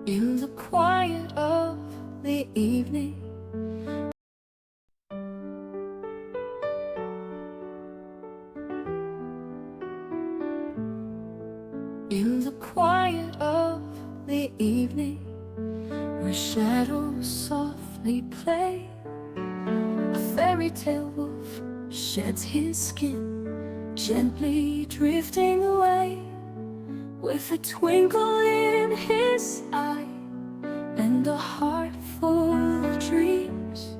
In the quiet of the evening, in the quiet of the evening, where shadows softly play, a fairy tale wolf sheds his skin, gently drifting away, with a twinkle in his eye and a heart full of dreams.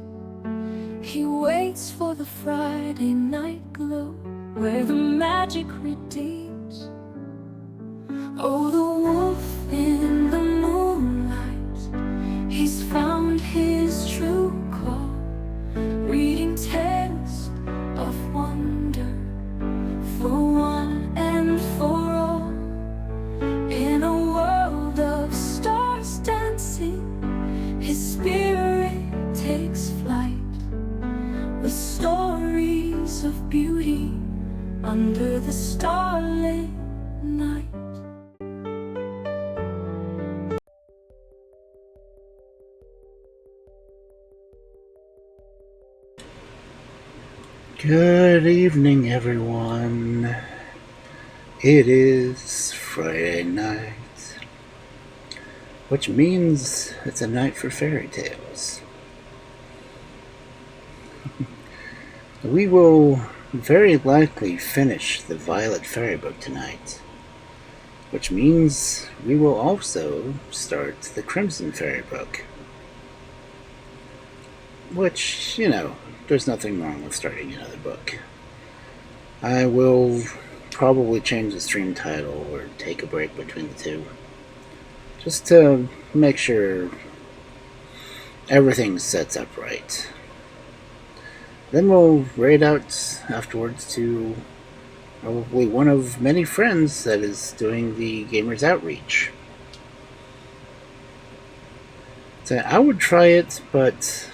He waits for the Friday night glow, where the magic redeems. Oh, the wolf in the moonlight, he's found his true call, reading tales of wonder for one and for all. In a world of stars dancing, his spirit takes flight, with stories of beauty under the starlit night. Good evening, everyone. It is Friday night, which means it's a night for fairy tales. We will very likely finish the Violet Fairy book tonight, which means we will also start the Crimson Fairy book. Which, there's nothing wrong with starting another book. I will probably change the stream title or take a break between the two, just to make sure everything sets up right. Then we'll raid out afterwards to probably one of many friends that is doing the Gamers Outreach. So I would try it, but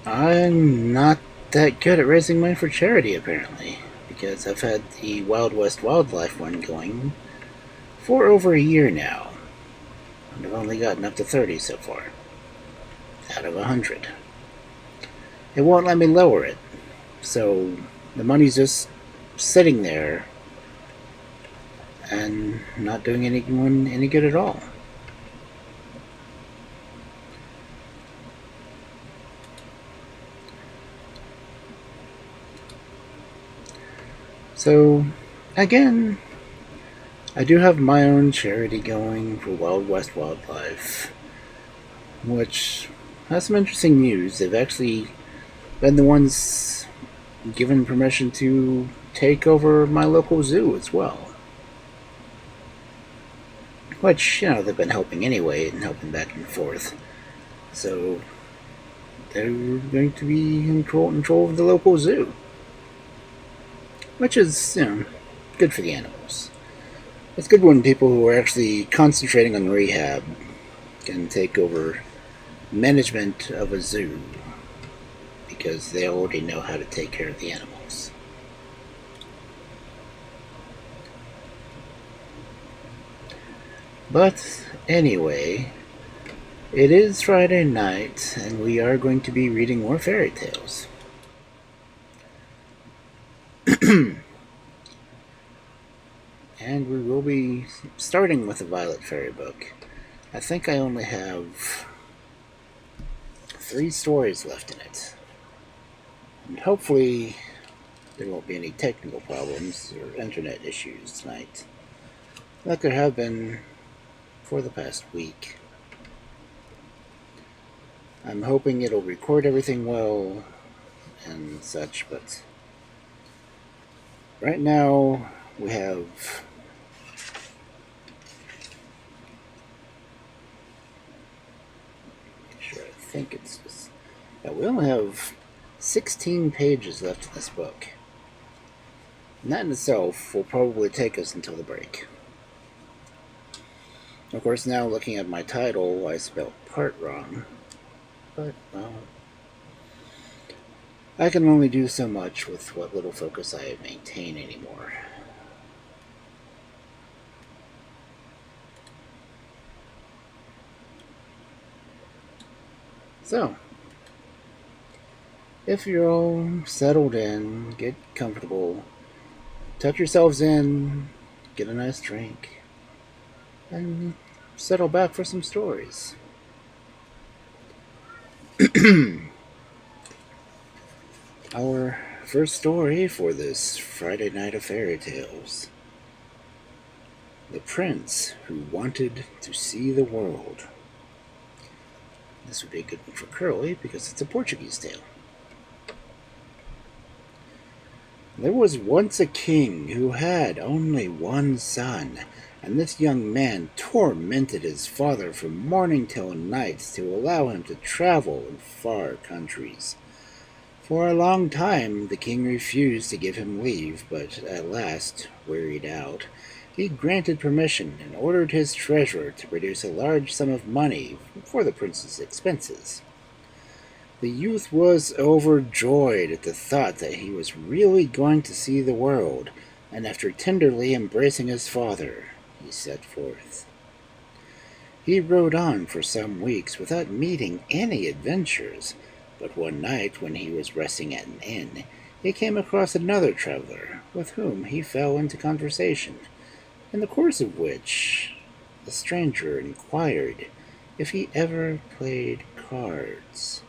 I'm not that good at raising money for charity, apparently, because I've had the Wild West Wildlife one going for over a year now, and I've only gotten up to 30 so far, out of 100. It won't let me lower it, so the money's just sitting there and not doing anyone any good at all. So, again, I do have my own charity going for Wild West Wildlife, which has some interesting news. They've actually been the ones given permission to take over my local zoo as well. Which, they've been helping anyway and helping back and forth. So, they're going to be in control of the local zoo. Which is, good for the animals. It's good when people who are actually concentrating on rehab can take over management of a zoo, because they already know how to take care of the animals. But anyway, it is Friday night, and we are going to be reading more fairy tales. And we will be starting with the Violet Fairy book. I think I only have 3 stories left in it. And hopefully there won't be any technical problems or internet issues tonight, like there have been for the past week. I'm hoping it'll record everything well and such, but right now we have I think it's just we only have 16 pages left in this book. And that in itself will probably take us until the break. Of course, now looking at my title, I spelled part wrong. But, well, I can only do so much with what little focus I maintain anymore. So, if you're all settled in, get comfortable, tuck yourselves in, get a nice drink, and settle back for some stories. Our first story for this Friday night of fairy tales: The Prince Who Wanted to See the World. This would be a good one for Curly because it's a Portuguese tale. There was once a king who had only one son, and this young man tormented his father from morning till night to allow him to travel in far countries. For a long time the king refused to give him leave, but at last, wearied out, he granted permission and ordered his treasurer to produce a large sum of money for the prince's expenses. The youth was overjoyed at the thought that he was really going to see the world, and after tenderly embracing his father, he set forth. He rode on for some weeks without meeting any adventures, but one night when he was resting at an inn, he came across another traveler, with whom he fell into conversation, in the course of which the stranger inquired if he ever played cards.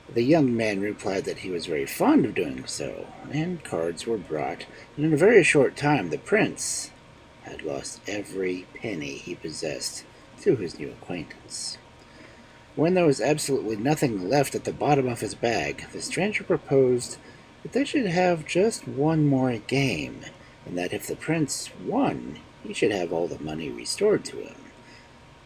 The young man replied that he was very fond of doing so, and cards were brought, and in a very short time the prince had lost every penny he possessed to his new acquaintance. When there was absolutely nothing left at the bottom of his bag, the stranger proposed that they should have just one more game, and that if the prince won, he should have all the money restored to him.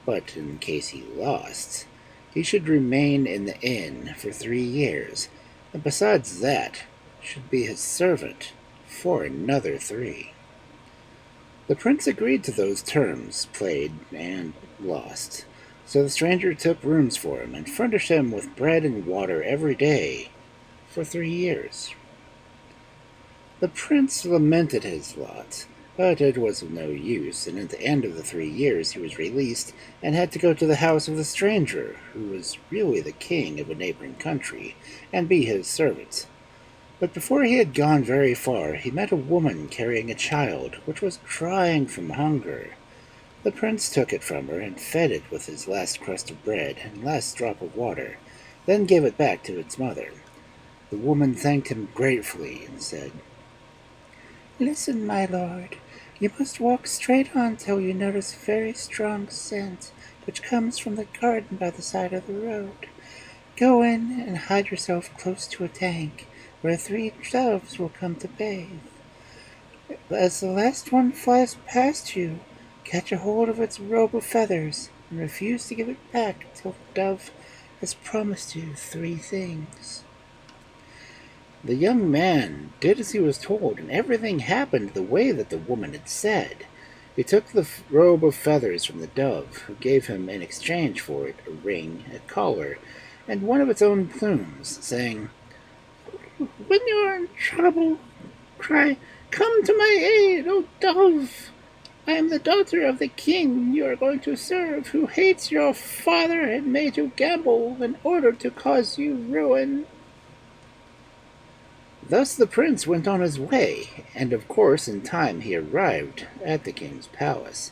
But in case he lost, he should remain in the inn for 3 years, and besides that, should be his servant for another 3. The prince agreed to those terms, played, and lost, so the stranger took rooms for him and furnished him with bread and water every day for 3 years. The prince lamented his lot, but it was of no use, and at the end of the 3 years he was released and had to go to the house of the stranger, who was really the king of a neighboring country, and be his servant. But before he had gone very far, he met a woman carrying a child, which was crying from hunger. The prince took it from her and fed it with his last crust of bread and last drop of water, then gave it back to its mother. The woman thanked him gratefully and said, "Listen, my lord. You must walk straight on till you notice a very strong scent, which comes from the garden by the side of the road. Go in and hide yourself close to a tank, where 3 doves will come to bathe. As the last one flies past you, catch a hold of its robe of feathers, and refuse to give it back till the dove has promised you 3 things." The young man did as he was told, and everything happened the way that the woman had said. He took the robe of feathers from the dove, who gave him in exchange for it a ring, a collar, and one of its own plumes, saying, "When you are in trouble, cry, 'Come to my aid, O dove! I am the daughter of the king you are going to serve, who hates your father and made you gamble in order to cause you ruin.'" Thus the prince went on his way, and of course in time he arrived at the king's palace.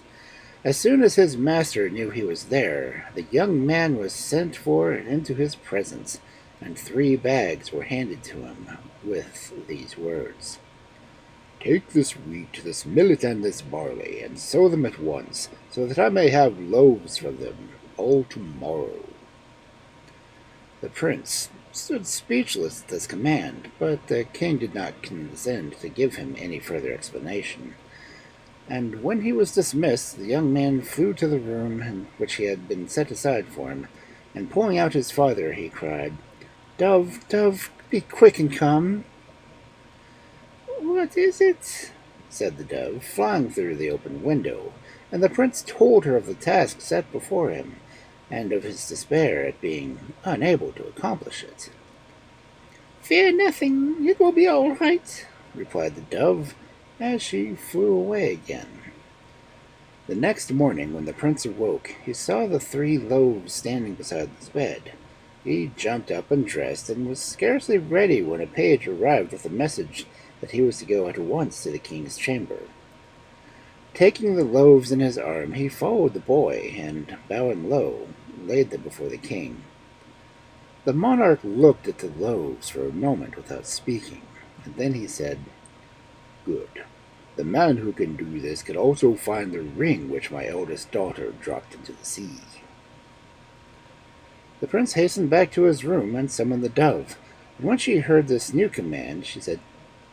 As soon as his master knew he was there, the young man was sent for and into his presence, and 3 bags were handed to him with these words: "Take this wheat, this millet, and this barley, and sow them at once, so that I may have loaves from them all tomorrow." The prince stood speechless at this command, but the king did not consent to give him any further explanation. And when he was dismissed, the young man flew to the room in which he had been set aside for him, and pulling out his feather, he cried, "Dove, dove, be quick and come." "What is it?" said the dove, flying through the open window, and the prince told her of the task set before him, and of his despair at being unable to accomplish it. "Fear nothing, it will be all right," replied the dove, as she flew away again. The next morning, when the prince awoke, he saw the 3 loaves standing beside his bed. He jumped up and dressed, and was scarcely ready when a page arrived with a message that he was to go at once to the king's chamber. Taking the loaves in his arm, he followed the boy, and, bowing low, laid them before the king. The monarch looked at the loaves for a moment without speaking, and then he said, "Good. The man who can do this can also find the ring which my eldest daughter dropped into the sea." The prince hastened back to his room and summoned the dove, and when she heard this new command, she said,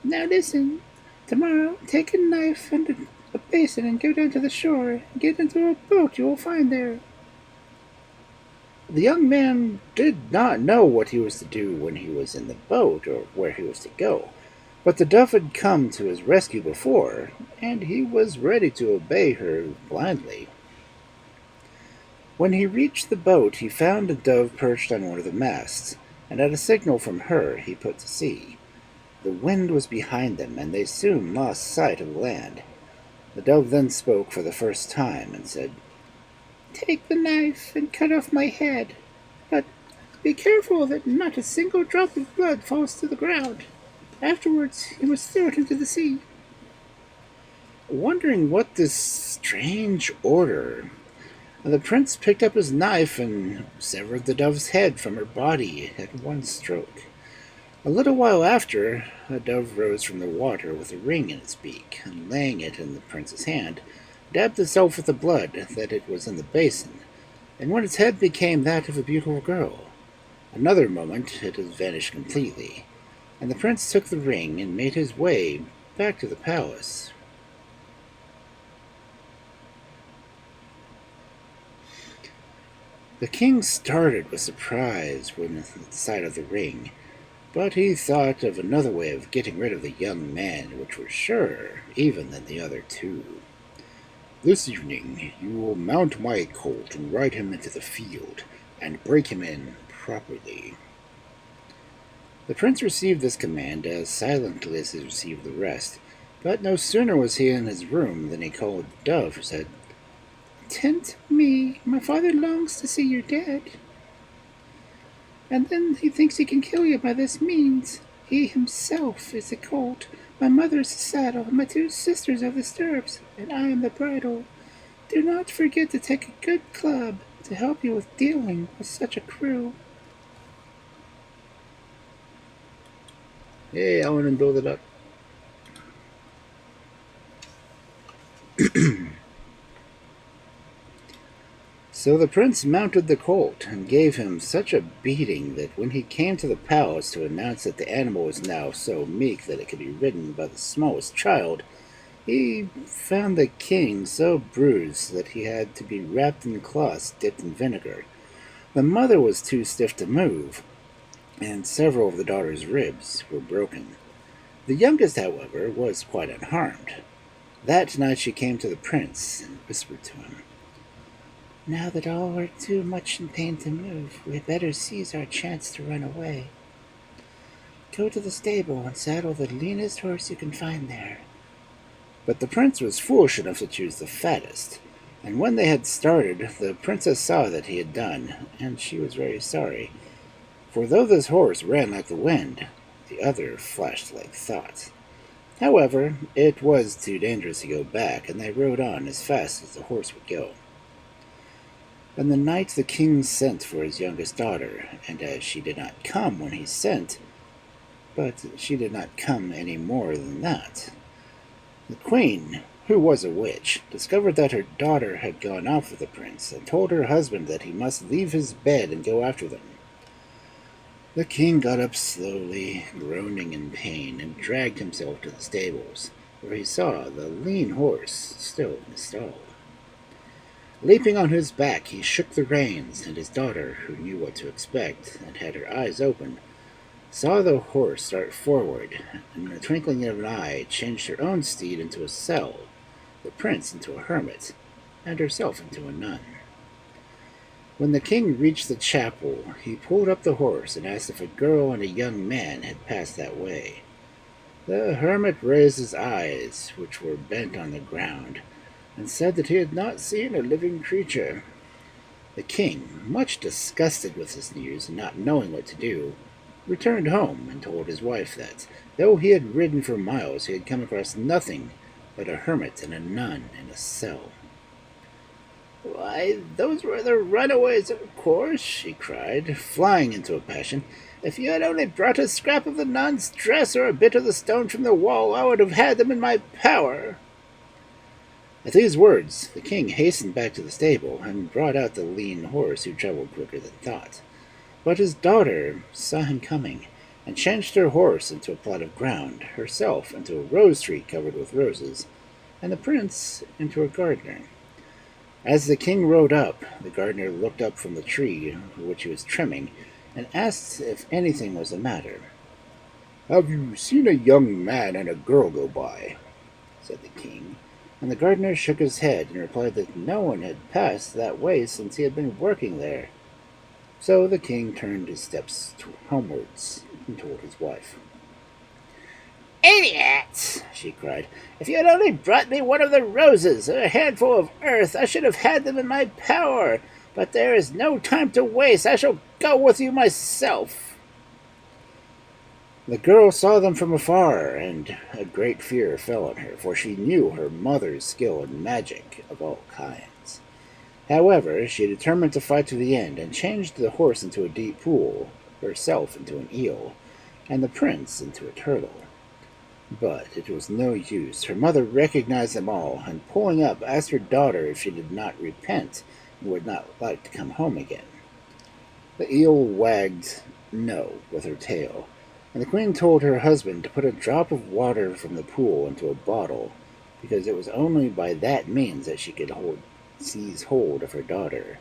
"Now listen. Tomorrow, take a knife and a basin and go down to the shore and get into a boat you will find there." The young man did not know what he was to do when he was in the boat or where he was to go, but the dove had come to his rescue before, and he was ready to obey her blindly. When he reached the boat, he found a dove perched on one of the masts, and at a signal from her he put to sea. The wind was behind them, and they soon lost sight of land. The dove then spoke for the first time and said, "Take the knife and cut off my head, but be careful that not a single drop of blood falls to the ground. Afterwards you must throw it into the sea." Wondering what this strange order, the prince picked up his knife and severed the dove's head from her body at one stroke. A little while after, a dove rose from the water with a ring in its beak, and laying it in the prince's hand, dabbed itself with the blood that it was in the basin, and when its head became that of a beautiful girl, another moment it had vanished completely, and the prince took the ring and made his way back to the palace. The king started with surprise when at the sight of the ring, but he thought of another way of getting rid of the young man, which was surer even than the other two. "This evening you will mount my colt and ride him into the field, and break him in properly." The prince received this command as silently as he received the rest, but no sooner was he in his room than he called the dove, who said, "Attend to me. My father longs to see you dead, and then he thinks he can kill you by this means. He himself is the colt, my mother is the saddle, and my two sisters are the stirrups, and I am the bridle. Do not forget to take a good club to help you with dealing with such a crew." Hey, I want to build it up. So the prince mounted the colt, and gave him such a beating that when he came to the palace to announce that the animal was now so meek that it could be ridden by the smallest child, he found the king so bruised that he had to be wrapped in cloths dipped in vinegar. The mother was too stiff to move, and several of the daughter's ribs were broken. The youngest, however, was quite unharmed. That night she came to the prince and whispered to him, "Now that all are too much in pain to move, we had better seize our chance to run away. Go to the stable and saddle the leanest horse you can find there." But the prince was foolish enough to choose the fattest, and when they had started, the princess saw that he had done, and she was very sorry, for though this horse ran like the wind, the other flashed like thought. However, it was too dangerous to go back, and they rode on as fast as the horse would go. On the night the king sent for his youngest daughter, and as she did not come when he sent, but she did not come any more than that, the queen, who was a witch, discovered that her daughter had gone off with the prince, and told her husband that he must leave his bed and go after them. The king got up slowly, groaning in pain, and dragged himself to the stables, where he saw the lean horse still in the stall. Leaping on his back, he shook the reins, and his daughter, who knew what to expect and had her eyes open, saw the horse start forward, and in the twinkling of an eye changed her own steed into a cell, the prince into a hermit, and herself into a nun. When the king reached the chapel, he pulled up the horse and asked if a girl and a young man had passed that way. The hermit raised his eyes, which were bent on the ground, and said that he had not seen a living creature. The king, much disgusted with this news and not knowing what to do, returned home and told his wife that, though he had ridden for miles, he had come across nothing but a hermit and a nun in a cell. "Why, those were the runaways, of course," she cried, flying into a passion. "If you had only brought a scrap of the nun's dress or a bit of the stone from the wall, I would have had them in my power." At these words, the king hastened back to the stable and brought out the lean horse, who traveled quicker than thought. But his daughter saw him coming, and changed her horse into a plot of ground, herself into a rose tree covered with roses, and the prince into a gardener. As the king rode up, the gardener looked up from the tree which he was trimming, and asked if anything was the matter. "Have you seen a young man and a girl go by?" said the king, and the gardener shook his head and replied that no one had passed that way since he had been working there. So the king turned his steps homewards and told his wife. "Idiot!" she cried. "If you had only brought me one of the roses or a handful of earth, I should have had them in my power. But there is no time to waste. I shall go with you myself." The girl saw them from afar, and a great fear fell on her, for she knew her mother's skill in magic of all kinds. However, she determined to fight to the end, and changed the horse into a deep pool, herself into an eel, and the prince into a turtle. But it was no use. Her mother recognized them all, and pulling up, asked her daughter if she did not repent and would not like to come home again. The eel wagged no with her tail, and the queen told her husband to put a drop of water from the pool into a bottle, because it was only by that means that she could seize hold of her daughter.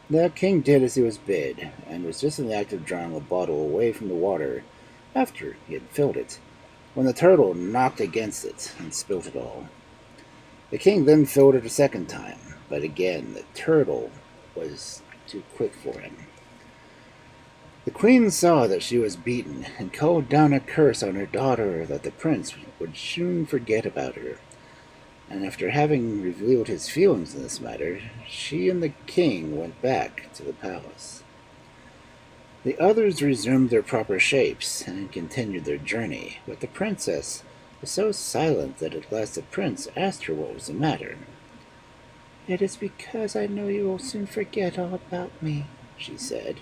The king did as he was bid, and was just in the act of drawing the bottle away from the water, after he had filled it, when the turtle knocked against it and spilt it all. The king then filled it a second time, but again the turtle was too quick for him. The queen saw that she was beaten, and called down a curse on her daughter that the prince would soon forget about her. And after having revealed his feelings in this matter, she and the king went back to the palace. The others resumed their proper shapes and continued their journey, but the princess was so silent that at last the prince asked her what was the matter. "It is because I know you will soon forget all about me," she said,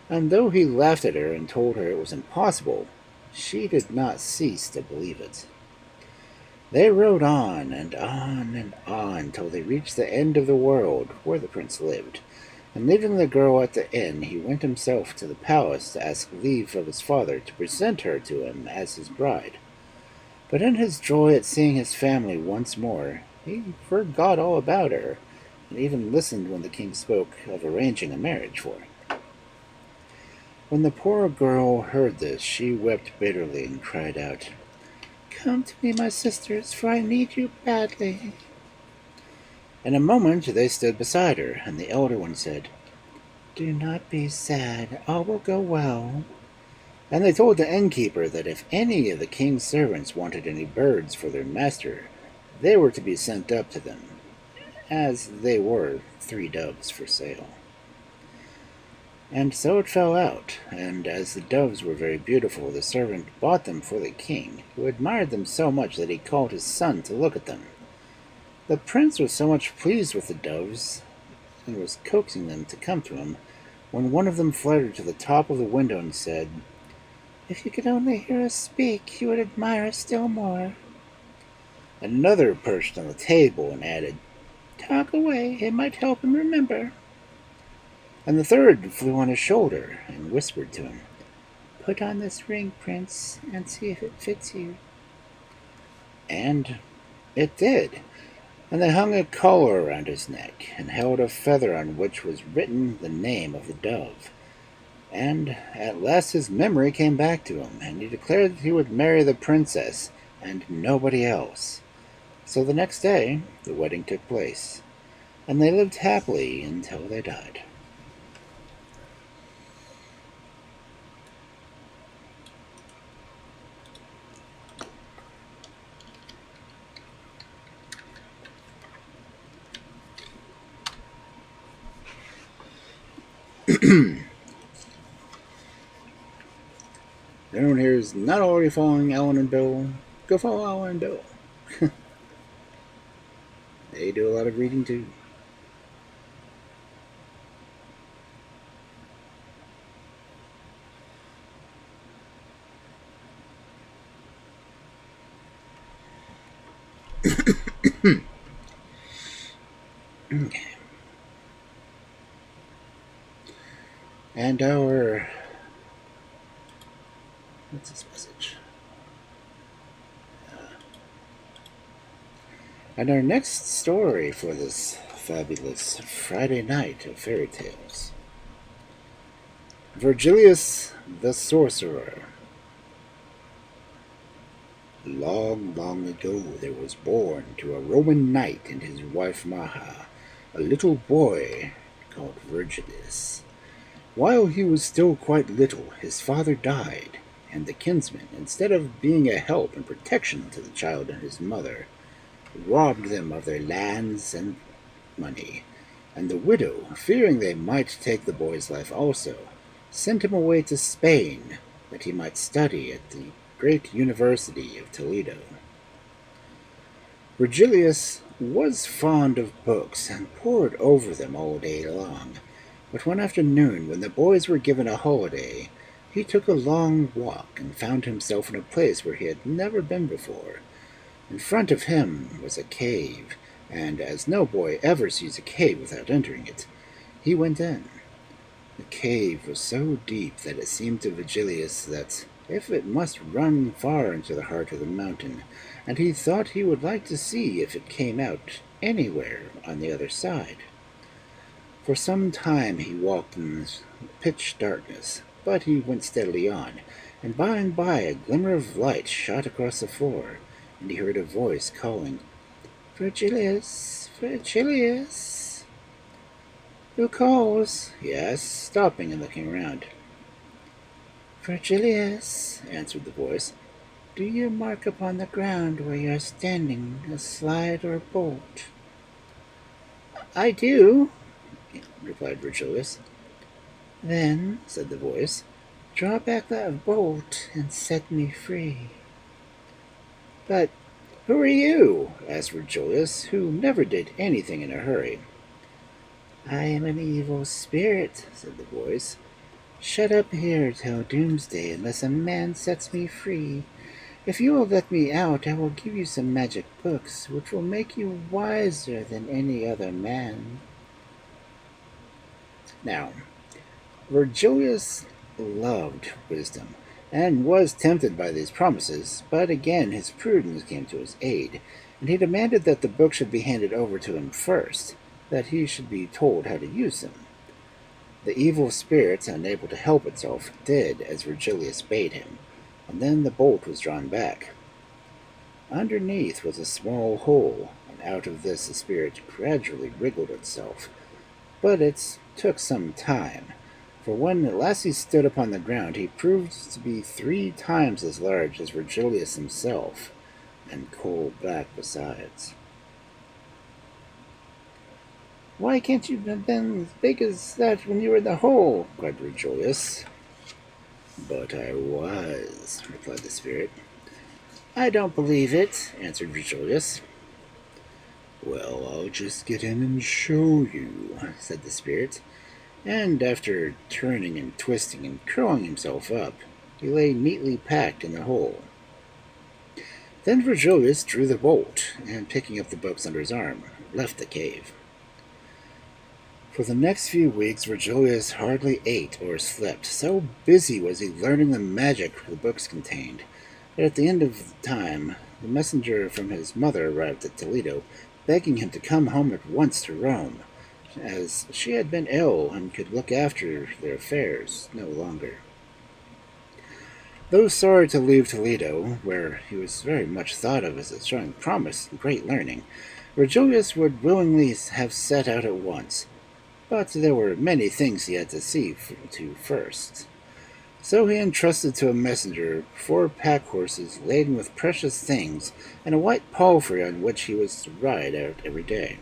and though he laughed at her and told her it was impossible, she did not cease to believe it. They rode on and on and on till they reached the end of the world where the prince lived, and leaving the girl at the inn, he went himself to the palace to ask leave of his father to present her to him as his bride. But in his joy at seeing his family once more, he forgot all about her, and even listened when the king spoke of arranging a marriage for her. When the poor girl heard this, she wept bitterly and cried out, "Come to me, my sisters, for I need you badly." In a moment they stood beside her, and the elder one said, "Do not be sad, all will go well." And they told the innkeeper that if any of the king's servants wanted any birds for their master, they were to be sent up to them, as they were 3 doves for sale. And so it fell out, and as the doves were very beautiful, the servant bought them for the king, who admired them so much that he called his son to look at them. The prince was so much pleased with the doves, and was coaxing them to come to him, when one of them fluttered to the top of the window and said, "If you could only hear us speak, you would admire us still more." Another perched on the table and added, "Talk away, it might help him remember." And the third flew on his shoulder and whispered to him, "Put on this ring, prince, and see if it fits you." And it did, and they hung a collar around his neck, and held a feather on which was written the name of the dove. And at last his memory came back to him, and he declared that he would marry the princess, and nobody else. So the next day the wedding took place, and they lived happily until they died. Everyone here is not already following Alan and Bill. Go follow Alan and Bill. They do a lot of reading too. Okay. And what's this message? And our next story for this fabulous Friday night of fairy tales. Virgilius the Sorcerer. Long, long ago there was born to a Roman knight and his wife Maha a little boy called Virgilius. While he was still quite little, his father died, and the kinsman, instead of being a help and protection to the child and his mother, robbed them of their lands and money. And the widow, fearing they might take the boy's life also, sent him away to Spain that he might study at the great University of Toledo. Virgilius was fond of books and pored over them all day long, but one afternoon, when the boys were given a holiday, he took a long walk and found himself in a place where he had never been before. In front of him was a cave, and as no boy ever sees a cave without entering it, he went in. The cave was so deep that it seemed to Virgilius that if it must run far into the heart of the mountain, and he thought he would like to see if it came out anywhere on the other side. For some time he walked in pitch darkness, but he went steadily on, and by a glimmer of light shot across the floor, and he heard a voice calling, "Virgilius, Virgilius." "Who calls?" he asked, stopping and looking around. "Virgilius," answered the voice, "do you mark upon the ground where you are standing a slide or a bolt?" "I do," replied Virgilius. "Then," said the voice, "draw back that bolt and set me free." "But who are you?" asked Virgilius, who never did anything in a hurry. "I am an evil spirit," said the voice, "shut up here till doomsday unless a man sets me free. If you will let me out, I will give you some magic books, which will make you wiser than any other man." Now, Virgilius loved wisdom, and was tempted by these promises, but again his prudence came to his aid, and he demanded that the book should be handed over to him first, that he should be told how to use them. The evil spirit, unable to help itself, did as Virgilius bade him, and then the bolt was drawn back. Underneath was a small hole, and out of this the spirit gradually wriggled itself, but it took some time, for when at last he stood upon the ground, he proved to be 3 times as large as Virgilius himself, and coal black besides. "Why can't you have been as big as that when you were in the hole?" cried Virgilius. "But I was," replied the spirit. "I don't believe it," answered Virgilius. "Well, I'll just get in and show you," said the spirit, and after turning and twisting and curling himself up, he lay neatly packed in the hole. Then Virgilius drew the bolt, and picking up the books under his arm, left the cave. For the next few weeks, Virgilius hardly ate or slept, so busy was he learning the magic the books contained. But at the end of the time, the messenger from his mother arrived at Toledo, begging him to come home at once to Rome, as she had been ill and could look after their affairs no longer. Though sorry to leave Toledo, where he was very much thought of as showing promise and great learning, Virgilius would willingly have set out at once, but there were many things he had to see to first. So he entrusted to a messenger 4 pack horses laden with precious things, and a white palfrey on which he was to ride out every day.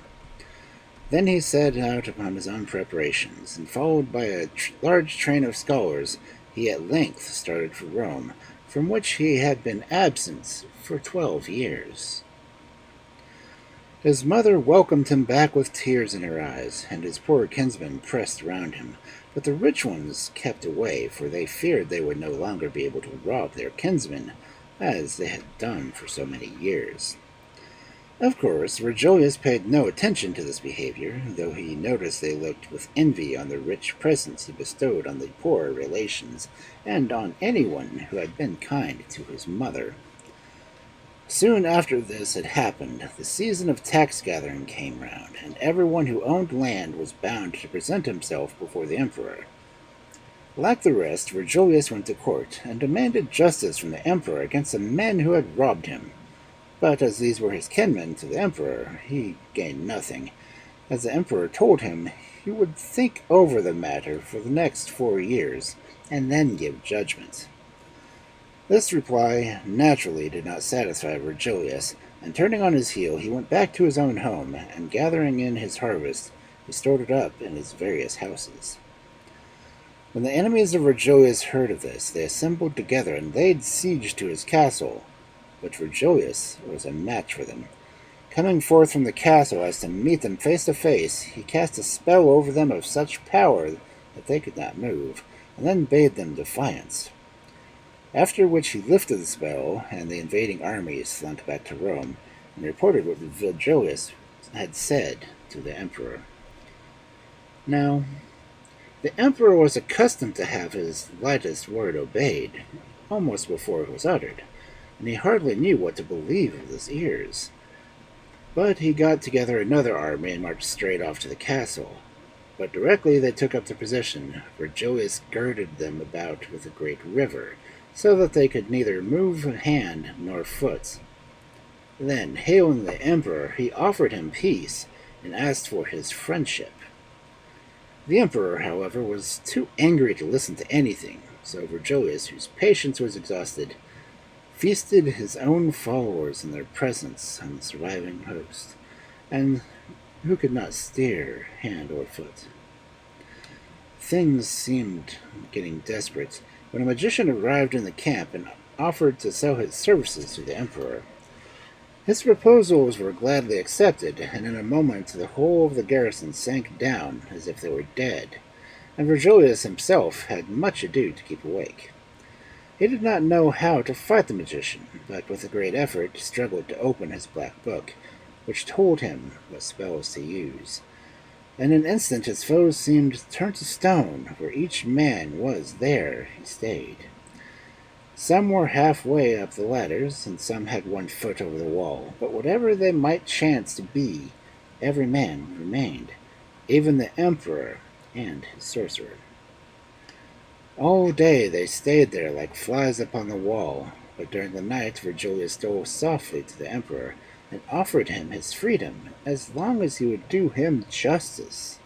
Then he set out upon his own preparations, and followed by a large train of scholars, he at length started for Rome, from which he had been absent for 12 years. His mother welcomed him back with tears in her eyes, and his poor kinsmen pressed around him, but the rich ones kept away, for they feared they would no longer be able to rob their kinsmen, as they had done for so many years. Of course, Virgilius paid no attention to this behavior, though he noticed they looked with envy on the rich presents he bestowed on the poorer relations, and on anyone who had been kind to his mother. Soon after this had happened, the season of tax gathering came round, and everyone who owned land was bound to present himself before the emperor. Like the rest, Virgilius went to court, and demanded justice from the emperor against the men who had robbed him. But as these were his kinmen to the emperor, he gained nothing, as the emperor told him he would think over the matter for the next 4 years, and then give judgment. This reply naturally did not satisfy Virgilius, and turning on his heel, he went back to his own home, and gathering in his harvest, he stored it up in his various houses. When the enemies of Virgilius heard of this, they assembled together and laid siege to his castle, but Virgilius was a match for them. Coming forth from the castle as to meet them face to face, he cast a spell over them of such power that they could not move, and then bade them defiance. After which he lifted the spell, and the invading armies slunk back to Rome, and reported what Virgilius had said to the emperor. Now, the emperor was accustomed to have his lightest word obeyed, almost before it was uttered, and he hardly knew what to believe of his ears. But he got together another army and marched straight off to the castle. But directly they took up their position, Virgilius girded them about with a great river, so that they could neither move hand nor foot. Then, hailing the emperor, he offered him peace, and asked for his friendship. The emperor, however, was too angry to listen to anything, so Virgilius, whose patience was exhausted, feasted his own followers in their presence on the surviving host, and who could not stir hand or foot. Things seemed getting desperate when a magician arrived in the camp and offered to sell his services to the emperor. His proposals were gladly accepted, and in a moment the whole of the garrison sank down as if they were dead, and Virgilius himself had much ado to keep awake. He did not know how to fight the magician, but with a great effort struggled to open his black book, which told him what spells to use. In an instant his foes seemed turned to stone. Where each man was, there he stayed. Some were halfway up the ladders, and some had 1 foot over the wall, but whatever they might chance to be, every man remained, even the emperor and his sorcerer. All day they stayed there like flies upon the wall, but during the night Virgilius stole softly to the emperor, and offered him his freedom, as long as he would do him justice.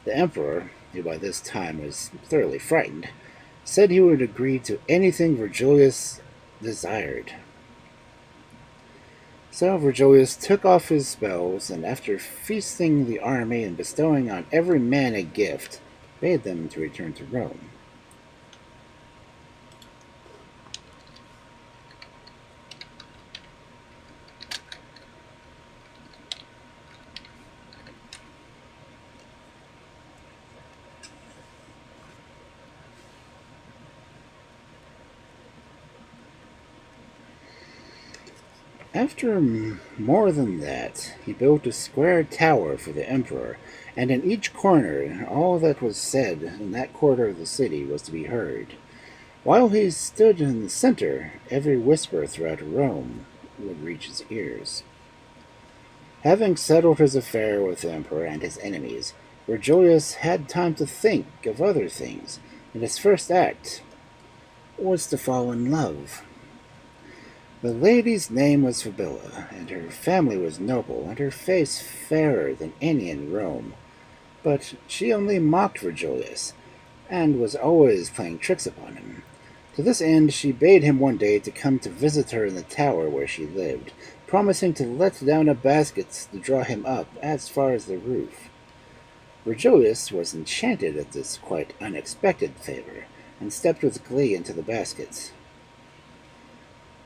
The emperor, who by this time was thoroughly frightened, said he would agree to anything Virgilius desired. So Virgilius took off his spells, and after feasting the army and bestowing on every man a gift, bade them to return to Rome. After more than that, he built a square tower for the emperor, and in each corner all that was said in that quarter of the city was to be heard. While he stood in the center, every whisper throughout Rome would reach his ears. Having settled his affair with the emperor and his enemies, Virgilius had time to think of other things, and his first act was to fall in love. The lady's name was Fabilla, and her family was noble, and her face fairer than any in Rome. But she only mocked Virgilius, and was always playing tricks upon him. To this end she bade him one day to come to visit her in the tower where she lived, promising to let down a basket to draw him up as far as the roof. Virgilius was enchanted at this quite unexpected favor, and stepped with glee into the basket.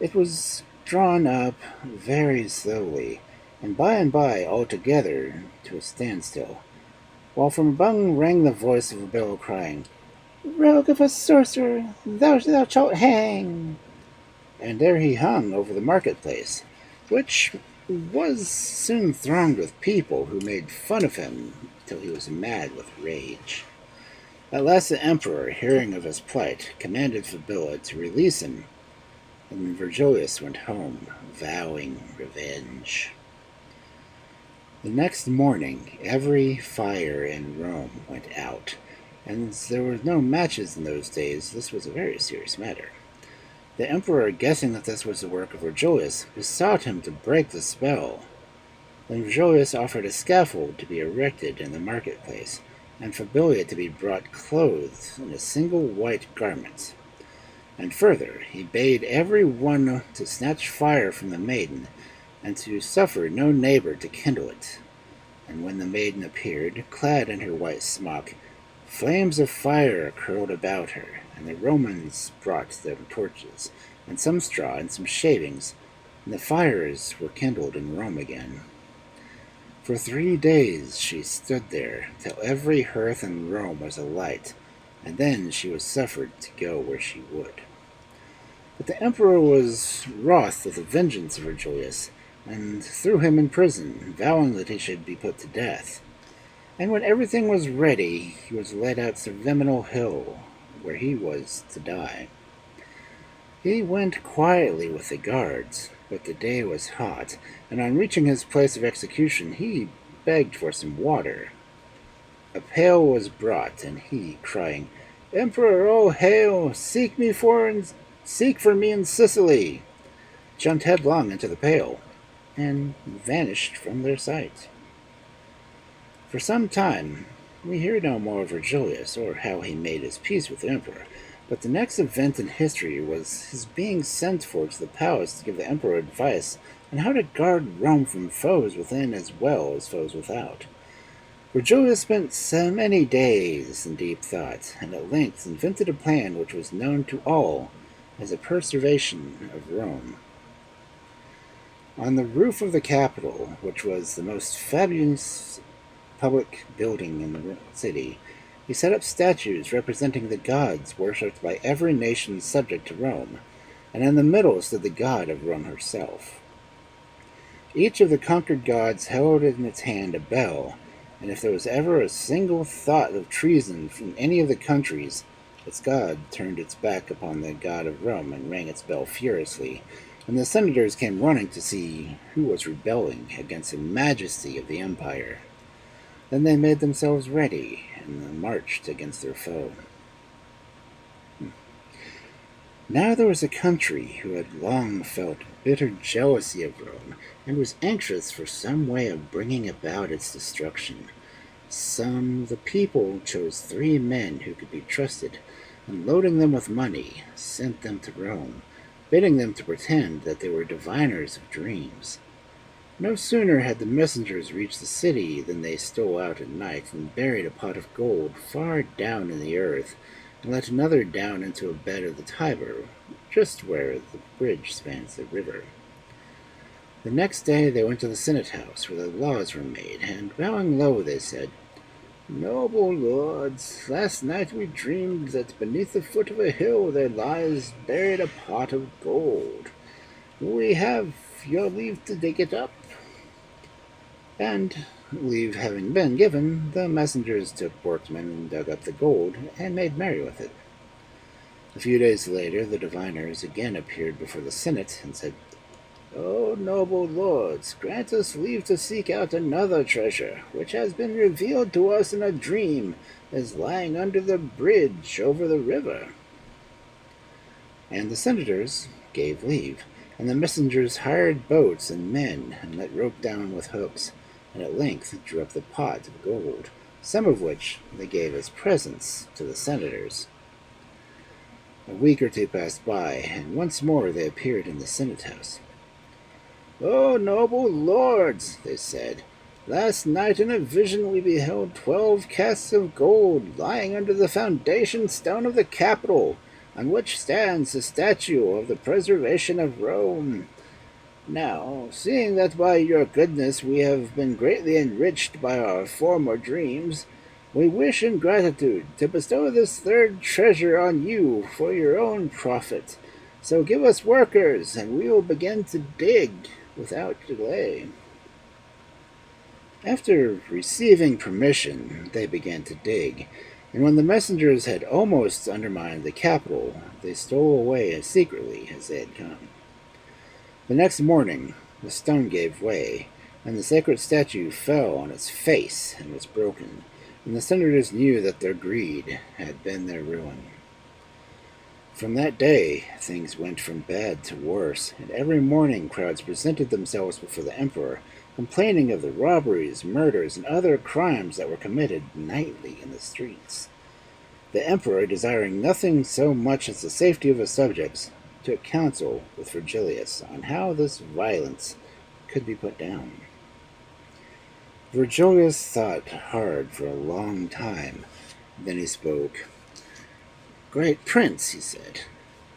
It was drawn up very slowly, and by altogether to a standstill, while from above rang the voice of a bellow crying, "Rogue of a sorcerer, thou shalt hang!" And there he hung over the marketplace, which was soon thronged with people who made fun of him till he was mad with rage. At last the emperor, hearing of his plight, commanded Fabilla to release him, and Virgilius went home, vowing revenge. The next morning every fire in Rome went out, and as there were no matches in those days, this was a very serious matter. The emperor, guessing that this was the work of Virgilius, besought him to break the spell. Then Virgilius offered a scaffold to be erected in the marketplace, and Fabilla to be brought clothed in a single white garment. And further, he bade every one to snatch fire from the maiden, and to suffer no neighbor to kindle it. And when the maiden appeared, clad in her white smock, flames of fire curled about her, and the Romans brought them torches, and some straw, and some shavings, and the fires were kindled in Rome again. For 3 days she stood there, till every hearth in Rome was alight, and then she was suffered to go where she would. But the emperor was wroth with the vengeance of Virgilius, and threw him in prison, vowing that he should be put to death. And when everything was ready, he was led out to Viminal Hill, where he was to die. He went quietly with the guards, but the day was hot, and on reaching his place of execution he begged for some water. A pail was brought, and he, crying, "Emperor, oh hail! Seek for me in Sicily!" jumped headlong into the pail, and vanished from their sight. For some time we hear no more of Virgilius, or how he made his peace with the emperor, but the next event in history was his being sent for to the palace to give the emperor advice on how to guard Rome from foes within as well as foes without. Virgilius spent so many days in deep thought, and at length invented a plan which was known to all as a preservation of Rome. On the roof of the Capitol, which was the most fabulous public building in the city, he set up statues representing the gods worshipped by every nation subject to Rome, and in the middle stood the god of Rome herself. Each of the conquered gods held in its hand a bell, and if there was ever a single thought of treason from any of the countries, its god turned its back upon the god of Rome and rang its bell furiously, and the senators came running to see who was rebelling against the majesty of the empire. Then they made themselves ready and marched against their foe. Now there was a country who had long felt bitter jealousy of Rome, and was anxious for some way of bringing about its destruction. The people chose 3 men who could be trusted, and loading them with money, sent them to Rome, bidding them to pretend that they were diviners of dreams. No sooner had the messengers reached the city than they stole out at night and buried a pot of gold far down in the earth, and let another down into a bed of the Tiber, just where the bridge spans the river. The next day they went to the Senate house, where the laws were made, and bowing low they said, "Noble lords, last night we dreamed that beneath the foot of a hill there lies buried a pot of gold. We have your leave to dig it up." And, leave having been given, the messengers took workmen and dug up the gold, and made merry with it. A few days later the diviners again appeared before the Senate, and said, "O noble lords, grant us leave to seek out another treasure, which has been revealed to us in a dream, as lying under the bridge over the river." And the senators gave leave, and the messengers hired boats and men, and let rope down with hooks, and at length drew up the pot of gold, some of which they gave as presents to the senators. A week or two passed by, and once more they appeared in the Senate house. "O noble lords," they said, "last night in a vision we beheld 12 casks of gold lying under the foundation stone of the Capitol, on which stands the statue of the preservation of Rome. Now, seeing that by your goodness we have been greatly enriched by our former dreams, we wish in gratitude to bestow this third treasure on you for your own profit. So give us workers, and we will begin to dig without delay." After receiving permission, they began to dig, and when the messengers had almost undermined the capital, they stole away as secretly as they had come. The next morning, the stone gave way, and the sacred statue fell on its face and was broken, and the senators knew that their greed had been their ruin. From that day, things went from bad to worse, and every morning crowds presented themselves before the emperor, complaining of the robberies, murders, and other crimes that were committed nightly in the streets. The emperor, desiring nothing so much as the safety of his subjects, took counsel with Virgilius on how this violence could be put down. Virgilius thought hard for a long time. Then he spoke. "Great prince," he said,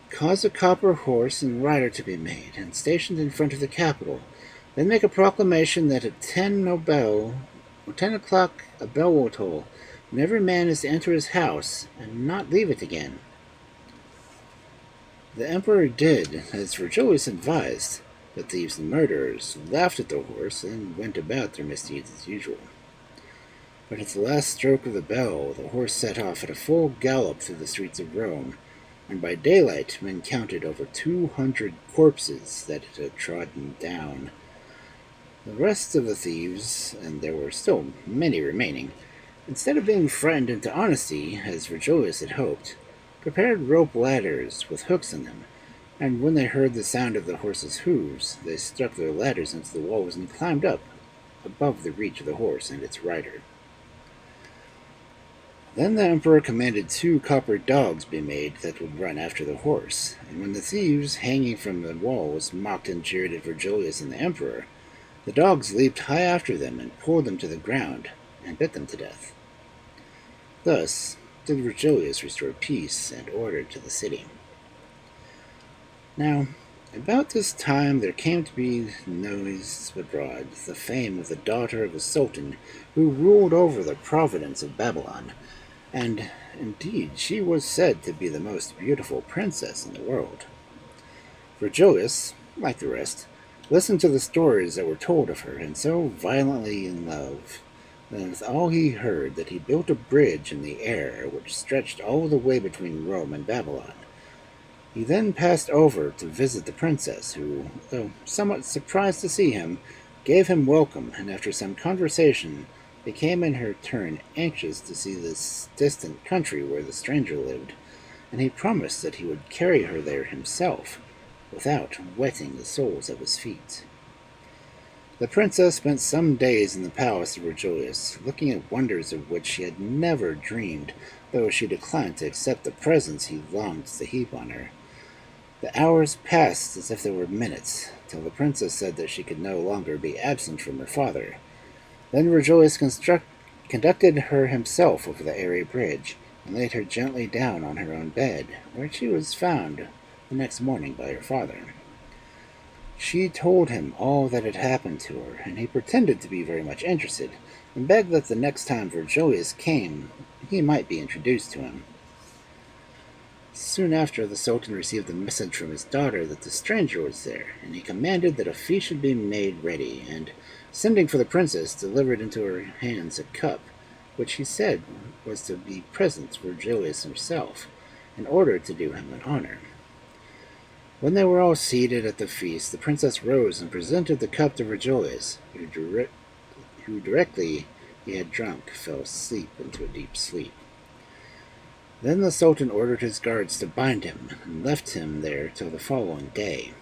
"cause a copper horse and rider to be made, and stationed in front of the Capitol. Then make a proclamation that at 10 o'clock a bell will toll, and every man is to enter his house and not leave it again." The emperor did as Virgilius advised. The thieves and murderers laughed at the horse and went about their misdeeds as usual. But at the last stroke of the bell, the horse set off at a full gallop through the streets of Rome, and by daylight men counted over 200 corpses that it had trodden down. The rest of the thieves, and there were still many remaining, instead of being frightened into honesty, as Virgilius had hoped, prepared rope ladders with hooks in them, and when they heard the sound of the horse's hooves, they stuck their ladders into the walls and climbed up above the reach of the horse and its rider. Then the emperor commanded 2 copper dogs be made that would run after the horse, and when the thieves hanging from the walls mocked and jeered at Virgilius and the emperor, the dogs leaped high after them and pulled them to the ground and bit them to death. Thus did Virgilius restore peace and order to the city. Now, about this time there came to be noised abroad the fame of the daughter of a sultan who ruled over the province of Babylon, and indeed she was said to be the most beautiful princess in the world. Virgilius, like the rest, listened to the stories that were told of her, and so violently in love with all he heard that he built a bridge in the air which stretched all the way between Rome and Babylon. He then passed over to visit the princess, who, though somewhat surprised to see him, gave him welcome, and after some conversation became in her turn anxious to see this distant country where the stranger lived, and he promised that he would carry her there himself, without wetting the soles of his feet. The princess spent some days in the palace of Virgilius, looking at wonders of which she had never dreamed, though she declined to accept the presents he longed to heap on her. The hours passed as if they were minutes, till the princess said that she could no longer be absent from her father. Then Virgilius conducted her himself over the airy bridge, and laid her gently down on her own bed, where she was found the next morning by her father. She told him all that had happened to her, and he pretended to be very much interested, and begged that the next time Virgilius came, he might be introduced to him. Soon after, the Sultan received a message from his daughter that the stranger was there, and he commanded that a feast should be made ready, and, sending for the princess, delivered into her hands a cup, which he said was to be present to Virgilius himself, in order to do him an honor. When they were all seated at the feast, the princess rose and presented the cup to Virgilius, who directly he had drunk fell asleep into a deep sleep. Then the Sultan ordered his guards to bind him, and left him there till the following day.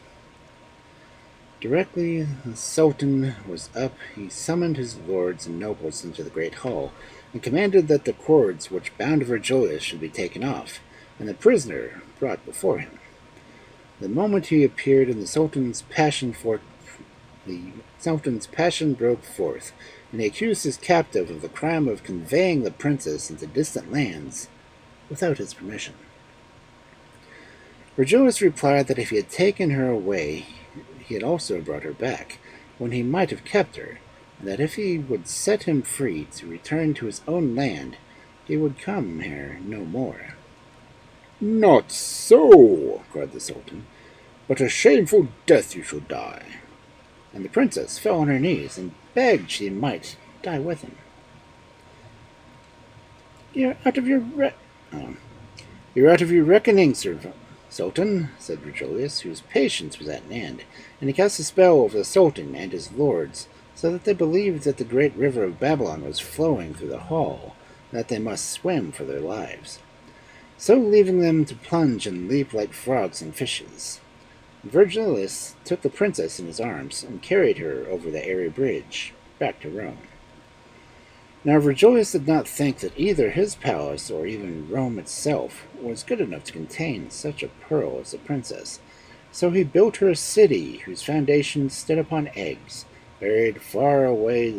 Directly the Sultan was up, he summoned his lords and nobles into the great hall, and commanded that the cords which bound Virgilius should be taken off, and the prisoner brought before him. The moment he appeared in the Sultan's The Sultan's passion broke forth, and he accused his captive of the crime of conveying the princess into distant lands without his permission. Virgilius replied that if he had taken her away, he had also brought her back, when he might have kept her, and that if he would set him free to return to his own land, he would come here no more. "Not so," cried the Sultan, "but a shameful death you shall die." And the princess fell on her knees and begged she might die with him. "You're out of your You're out of your reckoning, Sultan," said Virgilius, whose patience was at an end, and he cast a spell over the Sultan and his lords, so that they believed that the great river of Babylon was flowing through the hall, and that they must swim for their lives, so leaving them to plunge and leap like frogs and fishes. Virgilius took the princess in his arms and carried her over the airy bridge, back to Rome. Now Virgilius did not think that either his palace or even Rome itself was good enough to contain such a pearl as the princess, so he built her a city whose foundations stood upon eggs, buried far away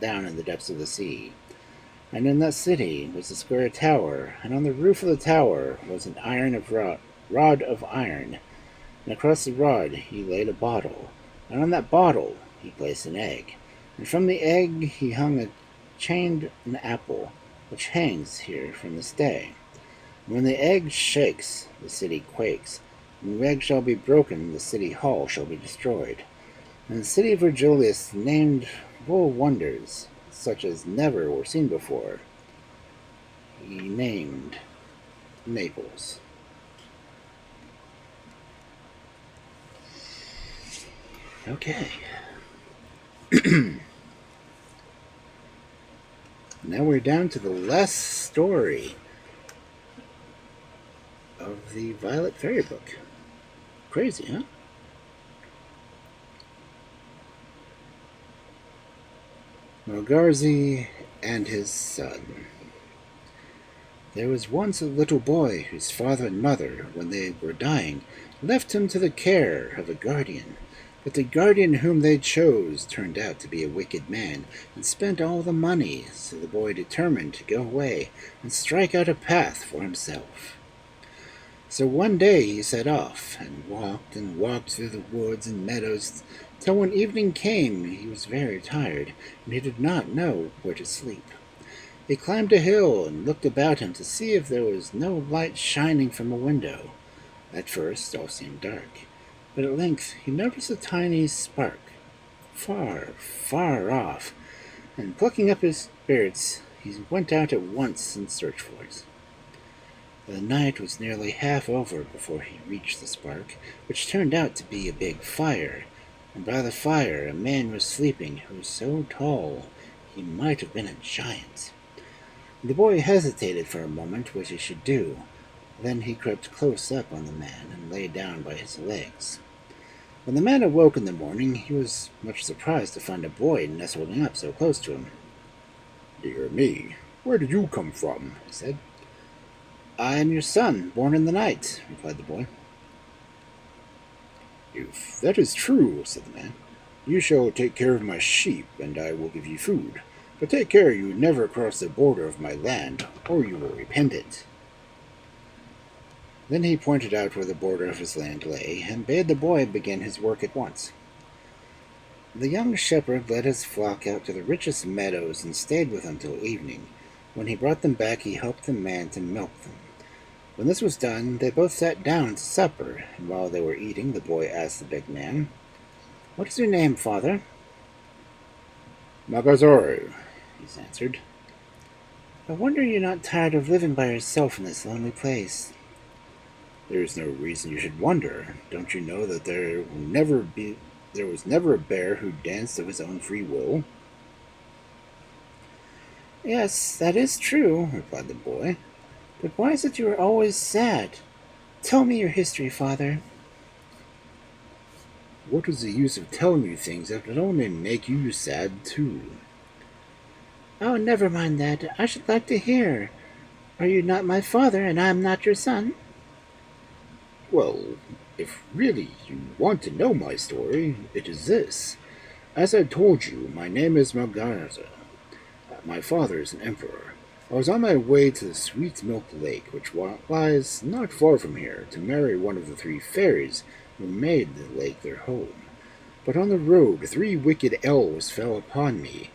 down in the depths of the sea. And in that city was a square tower, and on the roof of the tower was an rod of iron, and across the rod he laid a bottle, and on that bottle he placed an egg, and from the egg he chained an apple, which hangs here from this day. And when the egg shakes, the city quakes, and when the egg shall be broken, the city hall shall be destroyed. And the city of Virgilius named full of wonders, such as never were seen before, he named Naples. Okay. Now we're down to the last story of the Violet Fairy book. Crazy, huh? Mogarzea and his son. There was once a little boy whose father and mother, when they were dying, left him to the care of a guardian. But the guardian whom they chose turned out to be a wicked man, and spent all the money, so the boy determined to go away and strike out a path for himself. So one day he set off, and walked through the woods and meadows, till when evening came he was very tired, and he did not know where to sleep. He climbed a hill and looked about him to see if there was no light shining from a window. At first all seemed dark, but at length he noticed a tiny spark, far, far off, and plucking up his spirits, he went out at once in search for it. The night was nearly half over before he reached the spark, which turned out to be a big fire, and by the fire a man was sleeping who was so tall he might have been a giant. The boy hesitated for a moment what he should do. Then he crept close up on the man and lay down by his legs. When the man awoke in the morning, he was much surprised to find a boy nestling up so close to him. "Dear me, where did you come from?" he said. "I am your son, born in the night," replied the boy. "If that is true," said the man, "you shall take care of my sheep, and I will give you food. But take care you never cross the border of my land, or you will repent it." Then he pointed out where the border of his land lay, and bade the boy begin his work at once. The young shepherd led his flock out to the richest meadows and stayed with them till evening. When he brought them back, he helped the man to milk them. When this was done, they both sat down to supper, and while they were eating, the boy asked the big man, "What is your name, father?" "Mogarzea," he answered. "I wonder you're not tired of living by yourself in this lonely place." "There is no reason you should wonder. Don't you know that there was never a bear who danced of his own free will?" "Yes, that is true," replied the boy. "But why is it you are always sad? Tell me your history, father." "What is the use of telling you things that would only make you sad, too?" "Oh, never mind that. I should like to hear. Are you not my father, and I am not your son?" "Well, if really you want to know my story, it is this. As I told you, my name is Mogarzea. My father is an emperor. I was on my way to the Sweet Milk Lake, which lies not far from here, to marry one of the three fairies who made the lake their home. But on the road, three wicked elves fell upon me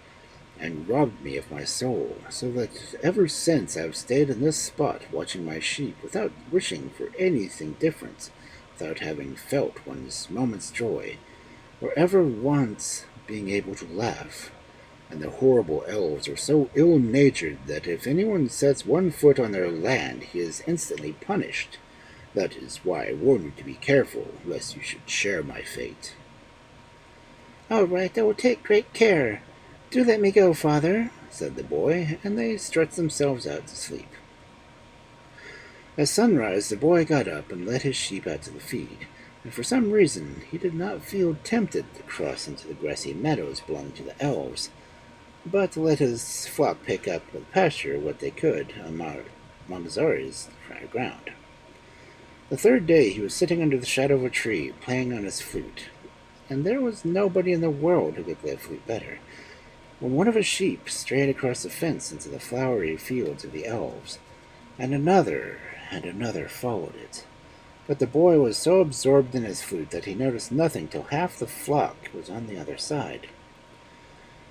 and robbed me of my soul, so that ever since I have stayed in this spot watching my sheep without wishing for anything different, without having felt one's moment's joy, or ever once being able to laugh. And the horrible elves are so ill-natured that if anyone sets one foot on their land, he is instantly punished. That is why I warn you to be careful, lest you should share my fate. All right, I will take great care. Do let me go, father, said the boy, and they stretched themselves out to sleep. At sunrise, the boy got up and led his sheep out to the feed, and for some reason he did not feel tempted to cross into the grassy meadows belonging to the elves, but let his flock pick up with pasture what they could on Mogazari's ground. The third day he was sitting under the shadow of a tree, playing on his flute, and there was nobody in the world who could play a flute better, when one of his sheep strayed across the fence into the flowery fields of the elves, and another followed it. But the boy was so absorbed in his flute that he noticed nothing till half the flock was on the other side.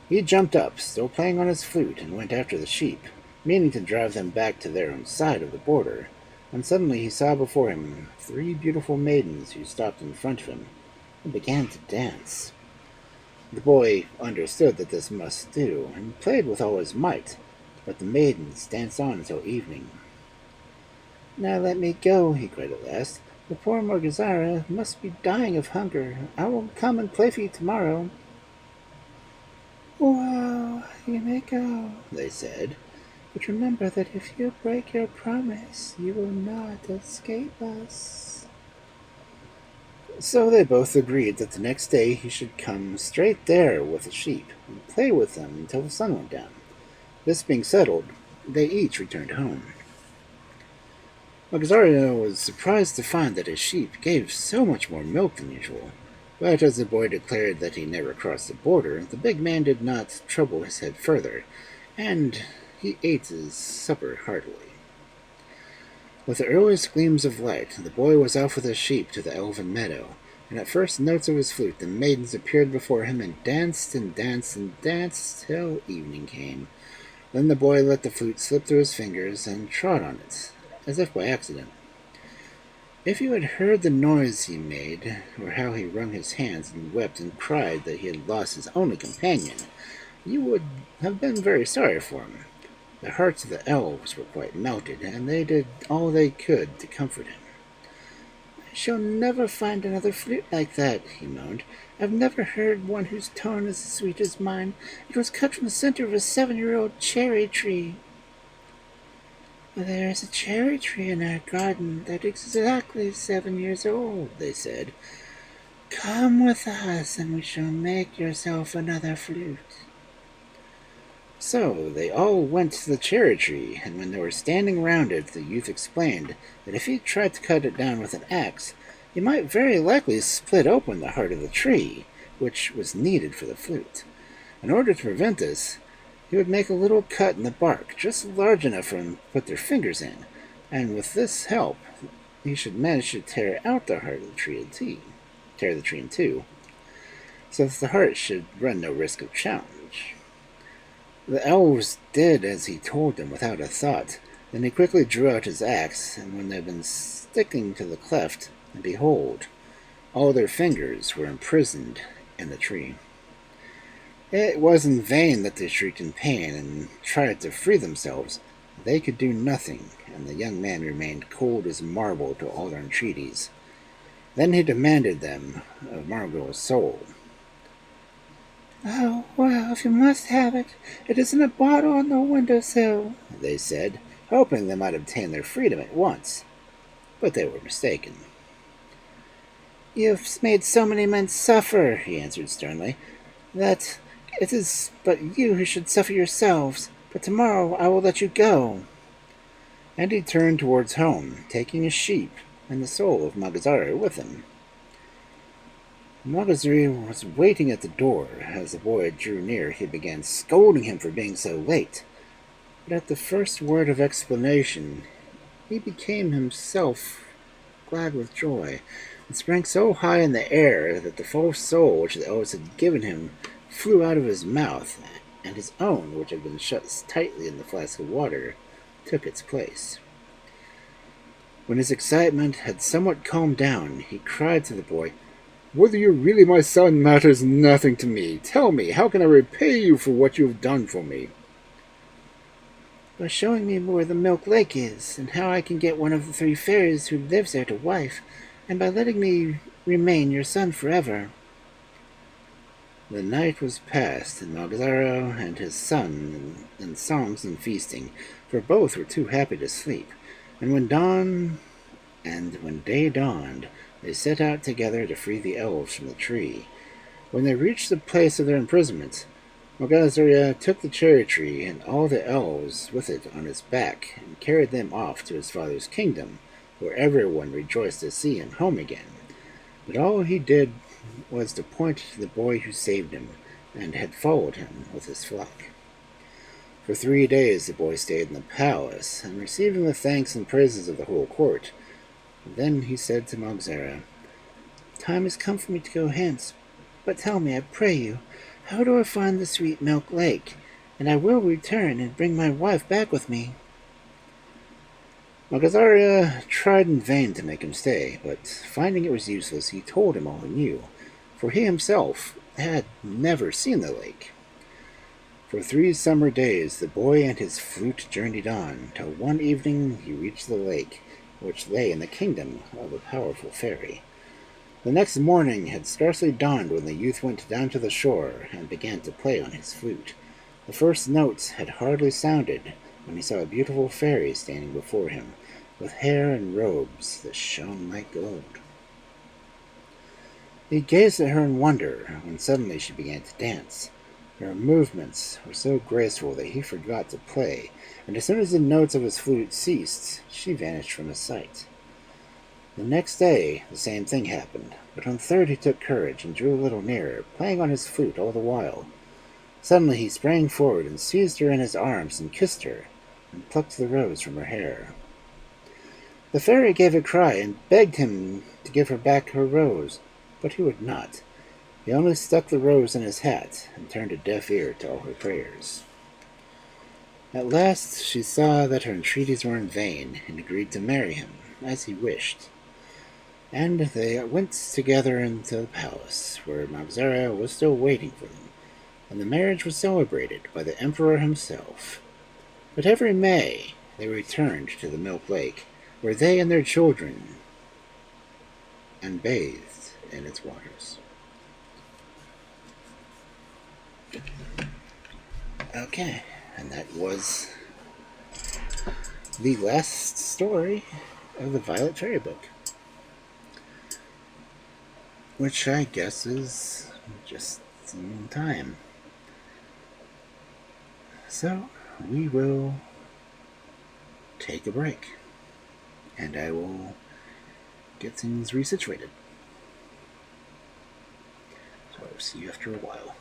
He jumped up, still playing on his flute, and went after the sheep, meaning to drive them back to their own side of the border, when suddenly he saw before him three beautiful maidens who stopped in front of him and began to dance. The boy understood that this must do, and played with all his might, but the maidens danced on until evening. Now let me go, he cried at last. The poor Mogarzea must be dying of hunger. I will come and play for you tomorrow. Well, you may go, they said, but remember that if you break your promise, you will not escape us. So they both agreed that the next day he should come straight there with the sheep, and play with them until the sun went down. This being settled, they each returned home. Mogarzea was surprised to find that his sheep gave so much more milk than usual, but as the boy declared that he never crossed the border, the big man did not trouble his head further, and he ate his supper heartily. With the earliest gleams of light, the boy was off with his sheep to the elven meadow, and at first notes of his flute the maidens appeared before him and danced and danced and danced till evening came. Then the boy let the flute slip through his fingers and trod on it, as if by accident. If you had heard the noise he made, or how he wrung his hands and wept and cried that he had lost his only companion, you would have been very sorry for him. The hearts of the elves were quite melted, and they did all they could to comfort him. I shall never find another flute like that, he moaned. I've never heard one whose tone is as sweet as mine. It was cut from the center of a 7-year-old cherry tree. There is a cherry tree in our garden that is exactly 7 years old, they said. Come with us, and we shall make yourself another flute. So they all went to the cherry tree, and when they were standing round it, the youth explained that if he tried to cut it down with an axe, he might very likely split open the heart of the tree, which was needed for the flute. In order to prevent this, he would make a little cut in the bark, just large enough for them to put their fingers in, and with this help, he should manage to tear out the heart of the tree in two, so that the heart should run no risk of challenge. The elves did as he told them without a thought. Then he quickly drew out his axe, and when they had been sticking to the cleft, and behold, all their fingers were imprisoned in the tree. It was in vain that they shrieked in pain and tried to free themselves. They could do nothing, and the young man remained cold as marble to all their entreaties. Then he demanded them of Margot's soul. Oh, well, if you must have it, it is in a bottle on the windowsill, they said, hoping they might obtain their freedom at once. But they were mistaken. You have made so many men suffer, he answered sternly, that it is but you who should suffer yourselves. But tomorrow I will let you go. And he turned towards home, taking his sheep, and the soul of Mogarzea with him. Mogarzea was waiting at the door. As the boy drew near, he began scolding him for being so late. But at the first word of explanation, he became himself glad with joy, and sprang so high in the air that the false soul which the elves had given him flew out of his mouth, and his own, which had been shut tightly in the flask of water, took its place. When his excitement had somewhat calmed down, he cried to the boy, "Whether you're really my son matters nothing to me. Tell me, how can I repay you for what you have done for me?" "By showing me where the Milk Lake is, and how I can get one of the 3 fairies who lives there to wife, and by letting me remain your son forever." The night was passed, and Mogarzea and his son in songs and feasting, for both were too happy to sleep. And when day dawned, they set out together to free the elves from the tree. When they reached the place of their imprisonment, Mogarzea took the cherry tree and all the elves with it on his back, and carried them off to his father's kingdom, where everyone rejoiced to see him home again. But all he did was to point to the boy who saved him, and had followed him with his flock. For 3 days the boy stayed in the palace, and receiving the thanks and praises of the whole court. Then he said to Mogarzea, "Time has come for me to go hence, but tell me, I pray you, how do I find the sweet Milk Lake? And I will return and bring my wife back with me." Mogarzea tried in vain to make him stay, but finding it was useless, he told him all he knew, for he himself had never seen the lake. For 3 summer days the boy and his flute journeyed on, till one evening he reached the lake, which lay in the kingdom of a powerful fairy. The next morning had scarcely dawned when the youth went down to the shore and began to play on his flute. The first notes had hardly sounded when he saw a beautiful fairy standing before him, with hair and robes that shone like gold. He gazed at her in wonder, when suddenly she began to dance. Her movements were so graceful that he forgot to play, and as soon as the notes of his flute ceased, she vanished from his sight. The next day the same thing happened, but on the third he took courage and drew a little nearer, playing on his flute all the while. Suddenly he sprang forward and seized her in his arms and kissed her, and plucked the rose from her hair. The fairy gave a cry and begged him to give her back her rose, but he would not. He only stuck the rose in his hat and turned a deaf ear to all her prayers. At last she saw that her entreaties were in vain, and agreed to marry him, as he wished. And they went together into the palace, where Mogarzea was still waiting for them, and the marriage was celebrated by the emperor himself. But every May they returned to the Milk Lake, where they and their children and bathed in its waters. Okay, and that was the last story of the Violet Fairy book, which I guess is just in time. So we will take a break, and I will get things resituated. So I will see you after a while.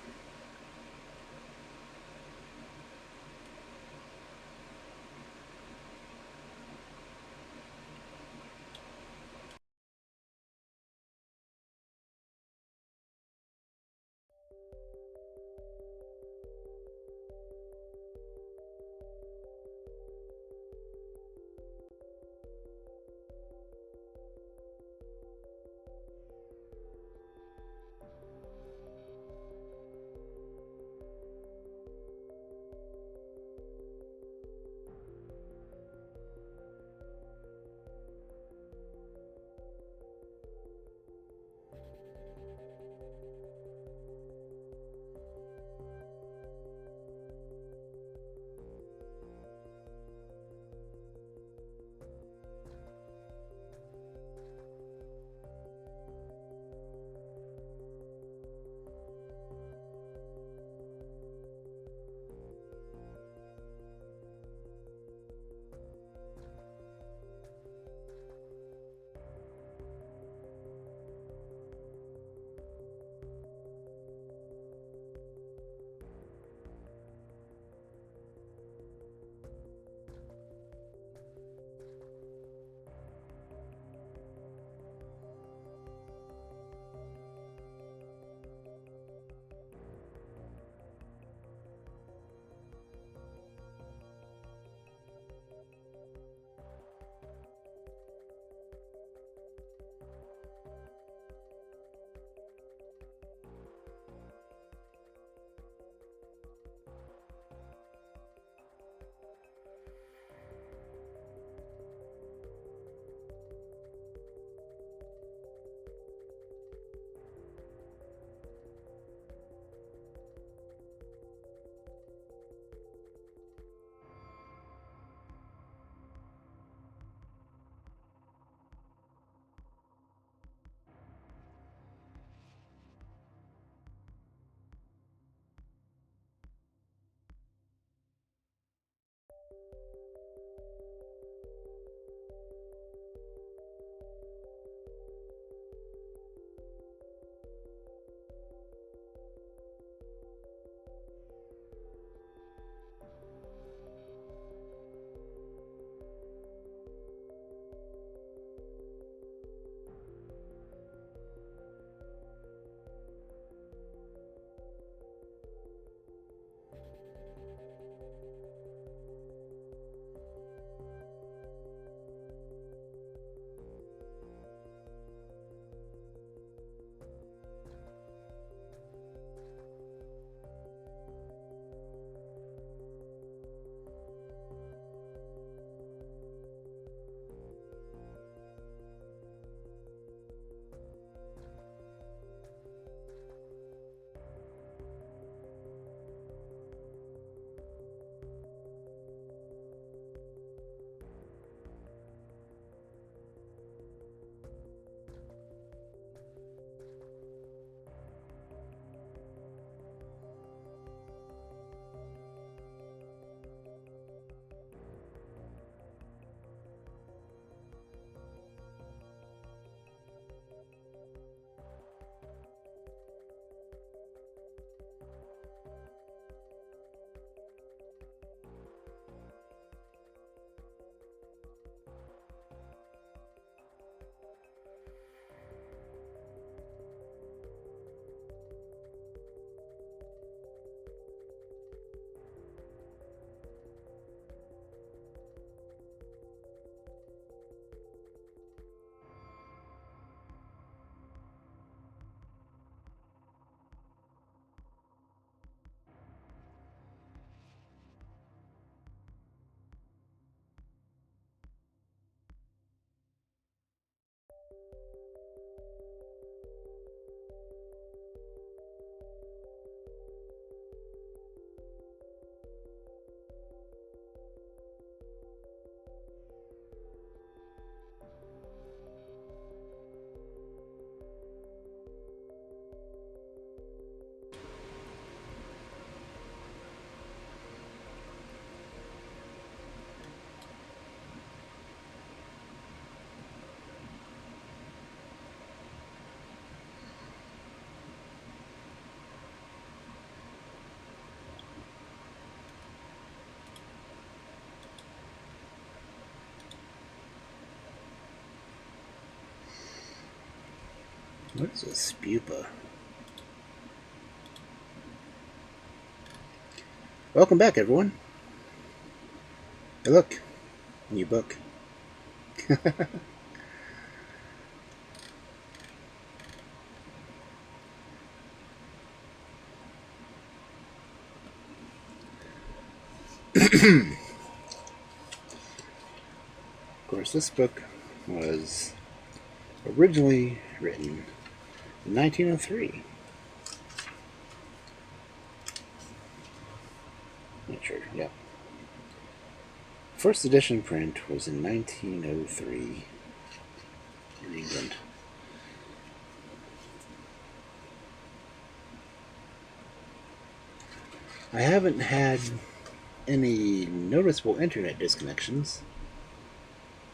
What is a spupa? Welcome back, everyone. Hey, look, new book. Of course, this book was originally written in 1903. Not sure, yeah. First edition print was in 1903 in England. I haven't had any noticeable internet disconnections,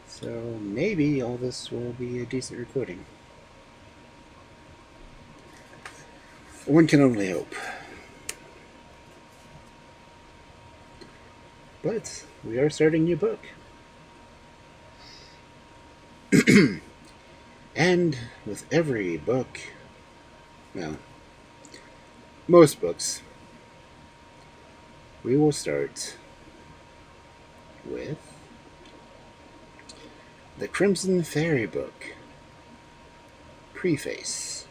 so maybe all this will be a decent recording. One can only hope. But we are starting a new book. And with every book, well, most books, we will start with the Crimson Fairy book, Preface.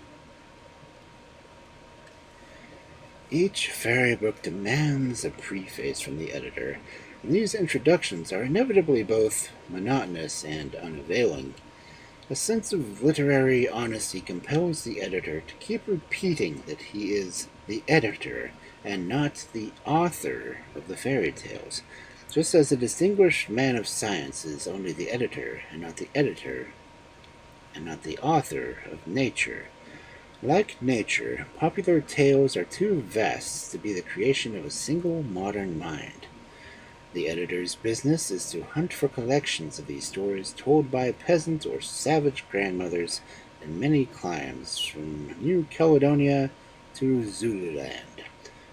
Each fairy book demands a preface from the editor, and these introductions are inevitably both monotonous and unavailing. A sense of literary honesty compels the editor to keep repeating that he is the editor and not the author of the fairy tales, just as a distinguished man of science is only the editor and not the editor and not the author of nature. Like nature, popular tales are too vast to be the creation of a single modern mind. The editor's business is to hunt for collections of these stories told by peasant or savage grandmothers in many climes, from New Caledonia to Zululand,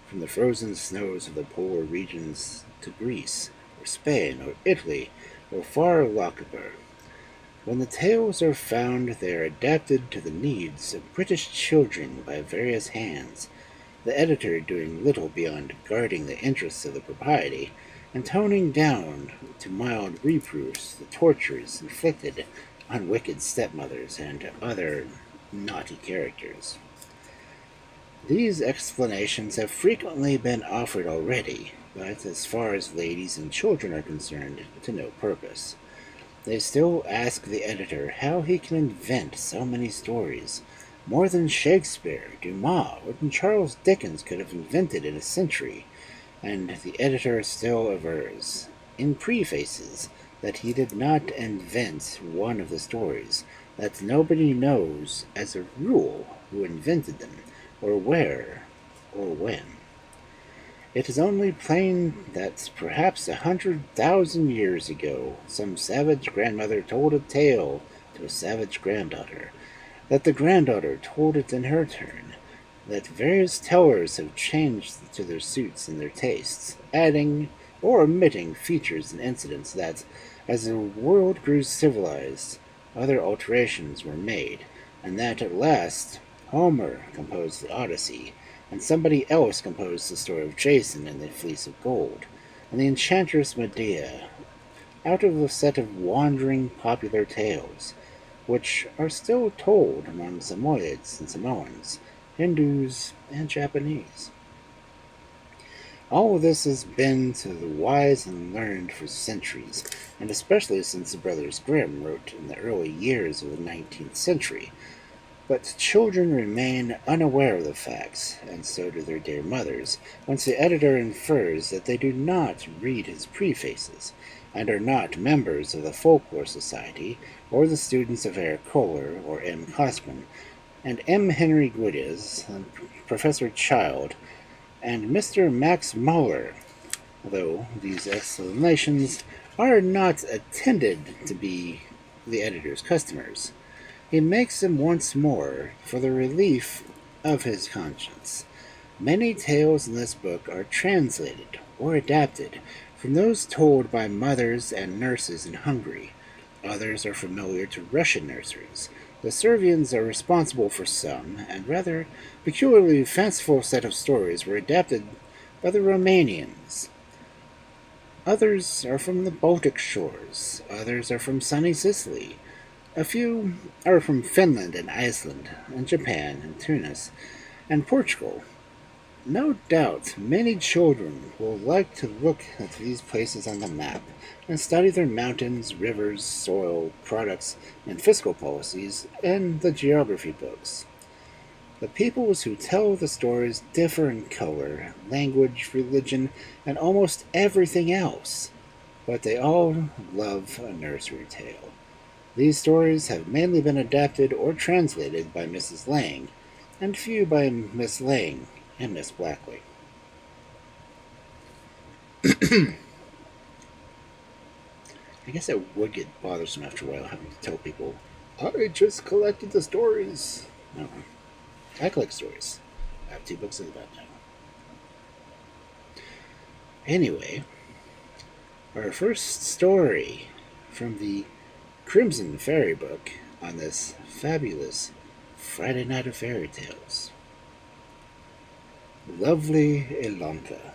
from the frozen snows of the polar regions to Greece, or Spain, or Italy, or far Lochaber. When the tales are found, they are adapted to the needs of British children by various hands, the editor doing little beyond guarding the interests of the propriety, and toning down to mild reproofs the tortures inflicted on wicked stepmothers and other naughty characters. These explanations have frequently been offered already, but as far as ladies and children are concerned, to no purpose. They still ask the editor how he can invent so many stories, more than Shakespeare, Dumas, or than Charles Dickens could have invented in a century, and the editor still avers, in prefaces, that he did not invent one of the stories, that nobody knows, as a rule, who invented them, or where, or when. It is only plain that perhaps 100,000 years ago some savage grandmother told a tale to a savage granddaughter, that the granddaughter told it in her turn, that various tellers have changed to their suits and their tastes, adding or omitting features and incidents that, as the world grew civilized, other alterations were made, and that at last Homer composed the Odyssey, and somebody else composed the story of Jason and the Fleece of Gold, and the Enchantress Medea, out of a set of wandering popular tales, which are still told among Samoyeds and Samoans, Hindus, and Japanese. All of this has been to the wise and learned for centuries, and especially since the Brothers Grimm wrote in the early years of the 19th century. But children remain unaware of the facts, and so do their dear mothers, once the editor infers that they do not read his prefaces, and are not members of the Folklore Society, or the students of Eric Kohler or M. Kosman, and M. Henry Guides, and Professor Child, and Mr. Max Muller, though these explanations are not intended to be the editor's customers. He makes them once more for the relief of his conscience. Many tales in this book are translated or adapted from those told by mothers and nurses in Hungary, Others are familiar to Russian nurseries. The Servians are responsible for some, and rather peculiarly fanciful set of stories were adapted by the Romanians. Others are from the Baltic shores. Others are from sunny Sicily. A few are from Finland and Iceland, and Japan and Tunis, and Portugal. No doubt many children will like to look at these places on the map and study their mountains, rivers, soil, products, and fiscal policies in the geography books. The peoples who tell the stories differ in color, language, religion, and almost everything else, but they all love a nursery tale. These stories have mainly been adapted or translated by Mrs. Lang, and few by Miss Lang and Miss Blackley. I guess it would get bothersome after a while having to tell people, I just collected the stories. No, I collect stories. I have 2 books of that now. Anyway, our first story from the Crimson Fairy book on this fabulous Friday night of fairy tales. Lovely Ilonka.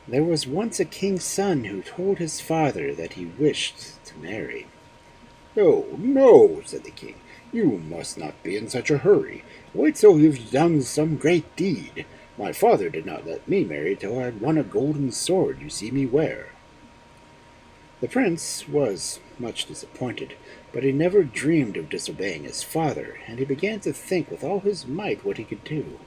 There was once a king's son who told his father that he wished to marry. "No, no," said the king. "You must not be in such a hurry. Wait till you've done some great deed. My father did not let me marry till I had won a golden sword you see me wear." The prince was much disappointed, but he never dreamed of disobeying his father, and he began to think with all his might what he could do.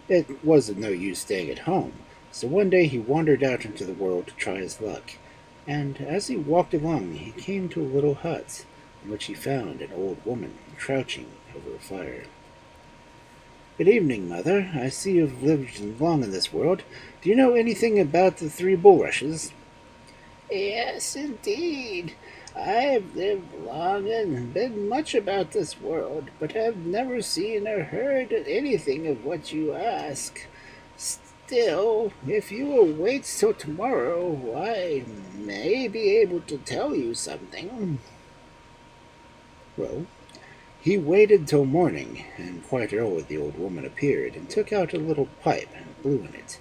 It was of no use staying at home, so one day he wandered out into the world to try his luck, and as he walked along he came to a little hut, in which he found an old woman crouching over a fire. "Good evening, mother. I see you've lived long in this world. Do you know anything about the 3 bulrushes?" "Yes, indeed. I have lived long and been much about this world, but have never seen or heard anything of what you ask. Still, if you will wait till tomorrow, I may be able to tell you something." Well, he waited till morning, and quite early the old woman appeared and took out a little pipe and blew in it,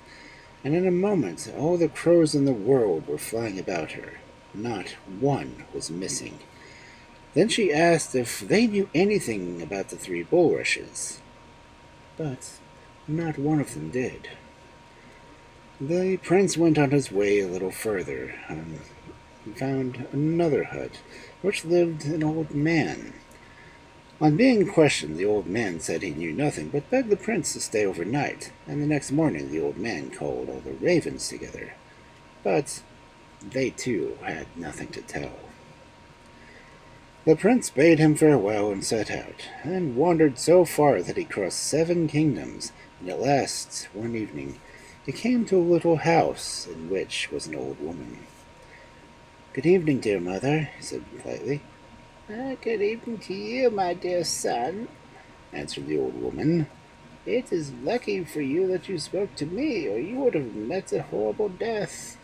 and in a moment all the crows in the world were flying about her. Not one was missing. Then she asked if they knew anything about the 3 bulrushes, but not one of them did. The prince went on his way a little further, and found another hut, which lived an old man. On being questioned, the old man said he knew nothing, but begged the prince to stay overnight, and the next morning the old man called all the ravens together. But they too had nothing to tell. The prince bade him farewell and set out, and wandered so far that he crossed 7 kingdoms, and at last, one evening, he came to a little house in which was an old woman. "Good evening, dear mother," he said politely. "Good evening to you, my dear son," answered the old woman. "It is lucky for you that you spoke to me, or you would have met a horrible death.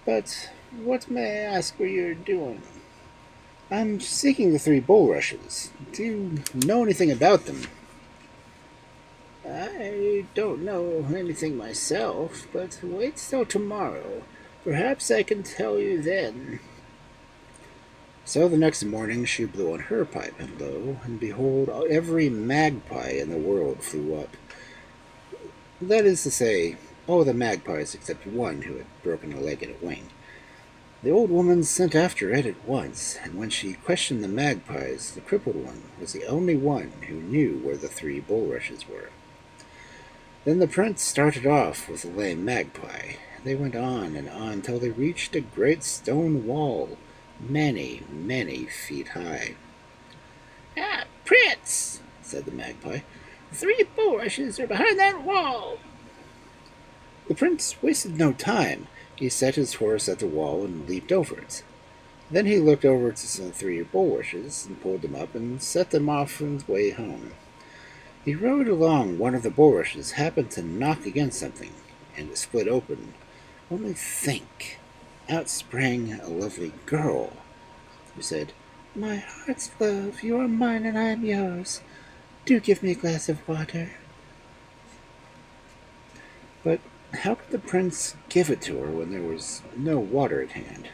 But what may I ask what you're doing?" "I'm seeking the 3 bulrushes. Do you know anything about them?" "I don't know anything myself, but wait till tomorrow. Perhaps I can tell you then." So the next morning she blew on her pipe, and lo, and behold, every magpie in the world flew up. That is to say, all the magpies except one who had broken a leg and a wing. The old woman sent after it at once, and when she questioned the magpies, the crippled one was the only one who knew where the 3 bulrushes were. Then the prince started off with the lame magpie. They went on and on till they reached a great stone wall, many, many feet high. "Ah, prince," said the magpie, "the 3 bulrushes are behind that wall." The prince wasted no time. He set his horse at the wall and leaped over it. Then he looked over to some 3 bulrushes and pulled them up and set them off on his way home. He rode along one of the bulrushes, happened to knock against something, and it split open. Only think! out sprang a lovely girl who said, "My heart's love, you are mine and I am yours. Do give me a glass of water." But how could the prince give it to her when there was no water at hand?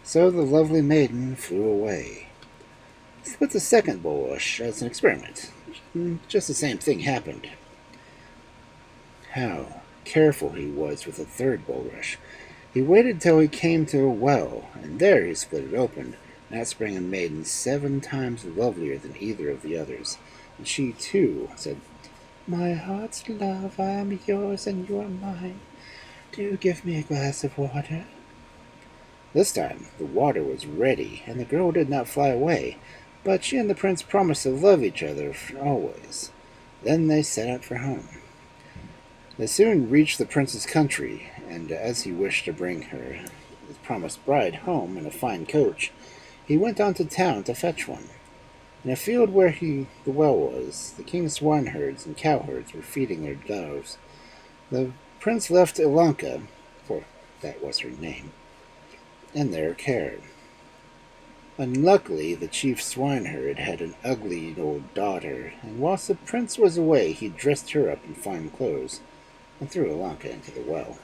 So the lovely maiden flew away. With the second bulrush as an experiment. Just the same thing happened. How careful he was with the third bulrush. He waited till he came to a well, and there he split it open, and out sprang a maiden 7 times lovelier than either of the others. And she, too, said, "My heart's love, I am yours and you are mine. Do give me a glass of water." This time the water was ready, and the girl did not fly away, but she and the prince promised to love each other for always. Then they set out for home. They soon reached the prince's country, and as he wished to bring her, his promised bride, home in a fine coach, he went on to town to fetch one. In a field where the well was, the king's swineherds and cowherds were feeding their doves. The prince left Ilonka, for that was her name, in their care. Unluckily, the chief swineherd had an ugly old daughter, and whilst the prince was away, he dressed her up in fine clothes and threw Ilonka into the well.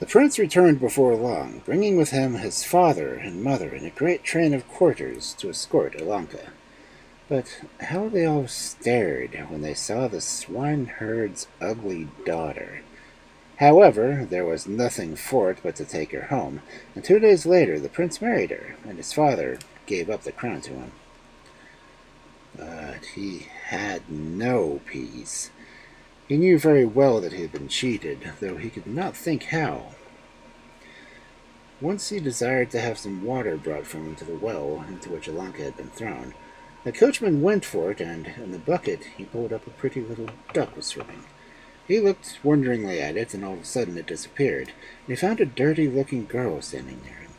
The prince returned before long, bringing with him his father and mother and a great train of courtiers to escort Ilonka. But how they all stared when they saw the swineherd's ugly daughter. However, there was nothing for it but to take her home, and 2 days later the prince married her, and his father gave up the crown to him. But he had no peace. He knew very well that he had been cheated, though he could not think how. Once he desired to have some water brought from him to the well into which Ilonka had been thrown. The coachman went for it, and in the bucket he pulled up a pretty little duck was swimming. He looked wonderingly at it, and all of a sudden it disappeared, and he found a dirty-looking girl standing near him.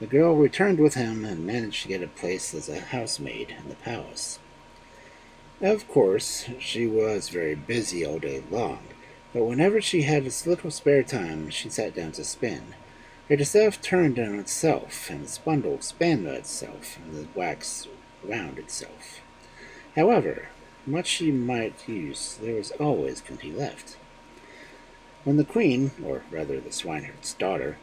The girl returned with him and managed to get a place as a housemaid in the palace. Of course, she was very busy all day long, but whenever she had a little spare time, she sat down to spin. Her distaff turned on itself, and the spindle span on itself, and the wax wound itself. However, much she might use, there was always plenty left. When the queen, or rather the swineherd's daughter,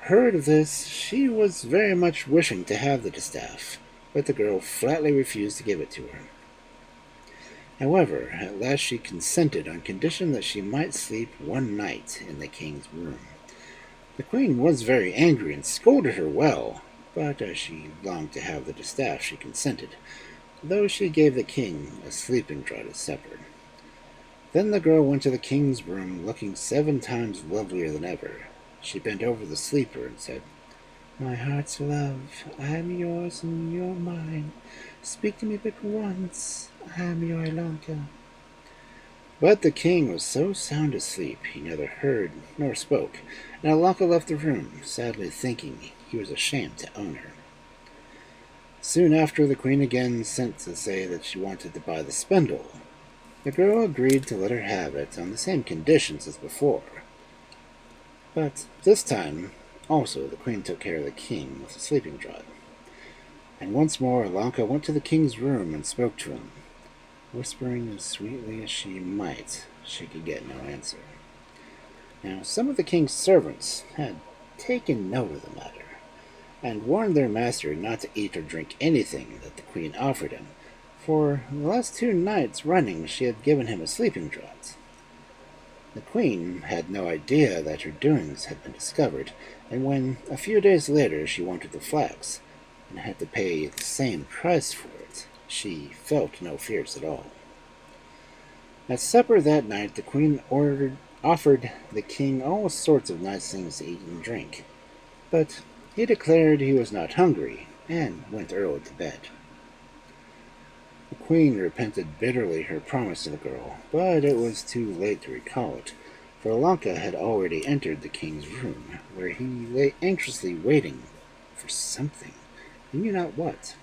heard of this, she was very much wishing to have the distaff, but the girl flatly refused to give it to her. However, at last she consented on condition that she might sleep one night in the king's room. The queen was very angry and scolded her well, but as she longed to have the distaff, she consented, though she gave the king a sleeping draught as supper. Then the girl went to the king's room, looking 7 times lovelier than ever. She bent over the sleeper and said, "My heart's love, I am yours and you are mine. Speak to me but once, I am your Ilonka." But the king was so sound asleep he neither heard nor spoke, and Ilonka left the room, sadly thinking he was ashamed to own her. Soon after, the queen again sent to say that she wanted to buy the spindle. The girl agreed to let her have it on the same conditions as before. But this time, also, the queen took care of the king with a sleeping draught. And once more Ilonka went to the king's room and spoke to him. Whispering as sweetly as she might, she could get no answer. Now, some of the king's servants had taken note of the matter, and warned their master not to eat or drink anything that the queen offered him, for the last 2 nights running she had given him a sleeping draught. The queen had no idea that her doings had been discovered, and when, a few days later, she wanted the flax, and had to pay the same price for it, she felt no fears at all. At supper that night, the queen offered the king all sorts of nice things to eat and drink, but he declared he was not hungry, and went early to bed. The queen repented bitterly her promise to the girl, but it was too late to recall it, for Ilonka had already entered the king's room, where he lay anxiously waiting for something, he knew not what.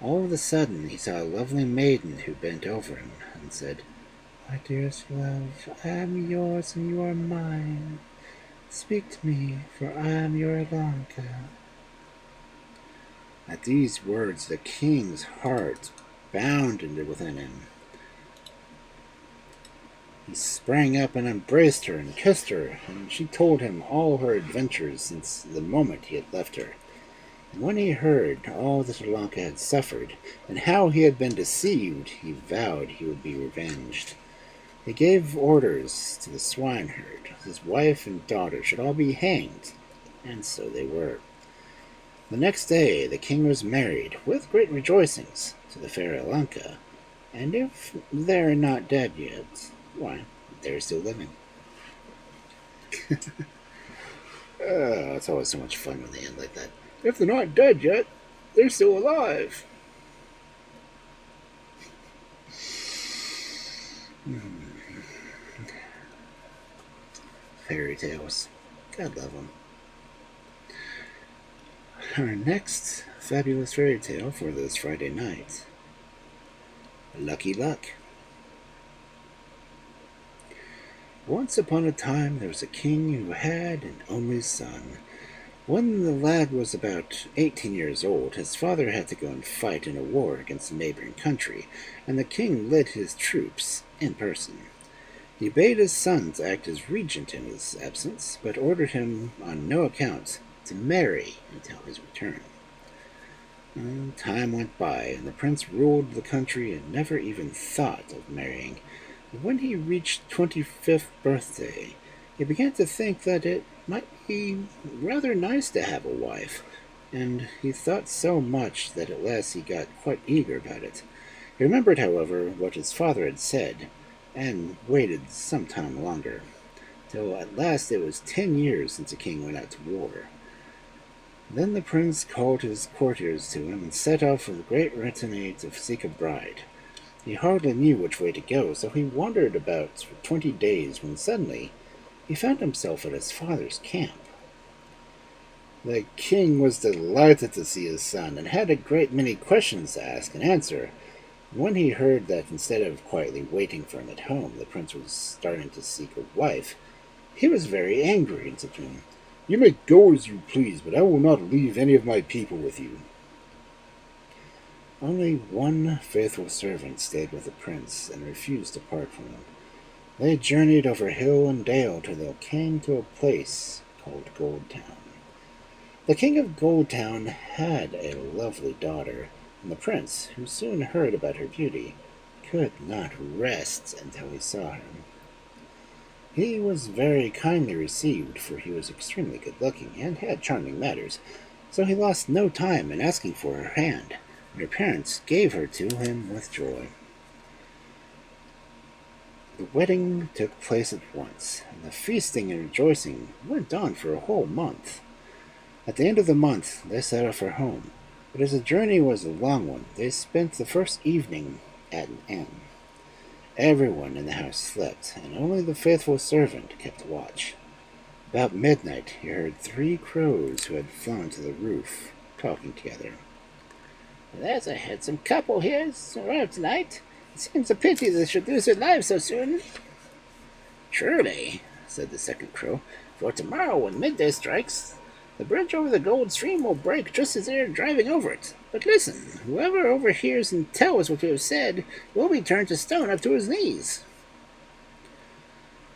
All of a sudden he saw a lovely maiden who bent over him and said, "My dearest love, I am yours and you are mine. Speak to me, for I am your Ilonka. At these words, the king's heart bounded within him. He sprang up and embraced her and kissed her, and she told him all her adventures since the moment he had left her. And when he heard all that Ilonka had suffered, and how he had been deceived, he vowed he would be revenged. He gave orders to the swineherd. His wife and daughter should all be hanged, and so they were. The next day the king was married, with great rejoicings, to the fair Ilonka, and if they're not dead yet, why, they're still living. It's always so much fun when they end like that. If they're not dead yet, they're still alive. Fairy tales. God love them. Our next fabulous fairy tale for this Friday night. Lucky Luck. Once upon a time there was a king who had an only son. When the lad was about 18 years old, his father had to go and fight in a war against a neighboring country, and the king led his troops in person. He bade his son to act as regent in his absence, but ordered him on no account to marry until his return. Time went by, and the prince ruled the country and never even thought of marrying. But when he reached 25th birthday, he began to think that it might be rather nice to have a wife, and he thought so much that at last he got quite eager about it. He remembered, however, what his father had said, and waited some time longer, till at last it was 10 years since the king went out to war. Then the prince called his courtiers to him and set off with a great retinue to seek a bride. He hardly knew which way to go, so he wandered about for 20 days when suddenly he found himself at his father's camp. The king was delighted to see his son and had a great many questions to ask and answer. When he heard that instead of quietly waiting for him at home, the prince was starting to seek a wife, he was very angry and said to him, "You may go as you please, but I will not leave any of my people with you." Only one faithful servant stayed with the prince and refused to part from him. They journeyed over hill and dale till they came to a place called Gold Town. The king of Gold Town had a lovely daughter, and the prince, who soon heard about her beauty, could not rest until he saw her. He was very kindly received, for he was extremely good-looking and had charming manners, so he lost no time in asking for her hand, and her parents gave her to him with joy. The wedding took place at once, and the feasting and rejoicing went on for a whole month. At the end of the month, they set off for home, but as the journey was a long one, they spent the first evening at an inn. Everyone in the house slept, and only the faithful servant kept watch. About midnight, he heard 3 crows who had flown to the roof talking together. "There's a handsome couple here arrived tonight. It seems a pity they should lose their lives so soon." "Surely," said the second crow, "for tomorrow, when midday strikes, the bridge over the gold stream will break just as they are driving over it. But listen, whoever overhears and tells what we have said will be turned to stone up to his knees."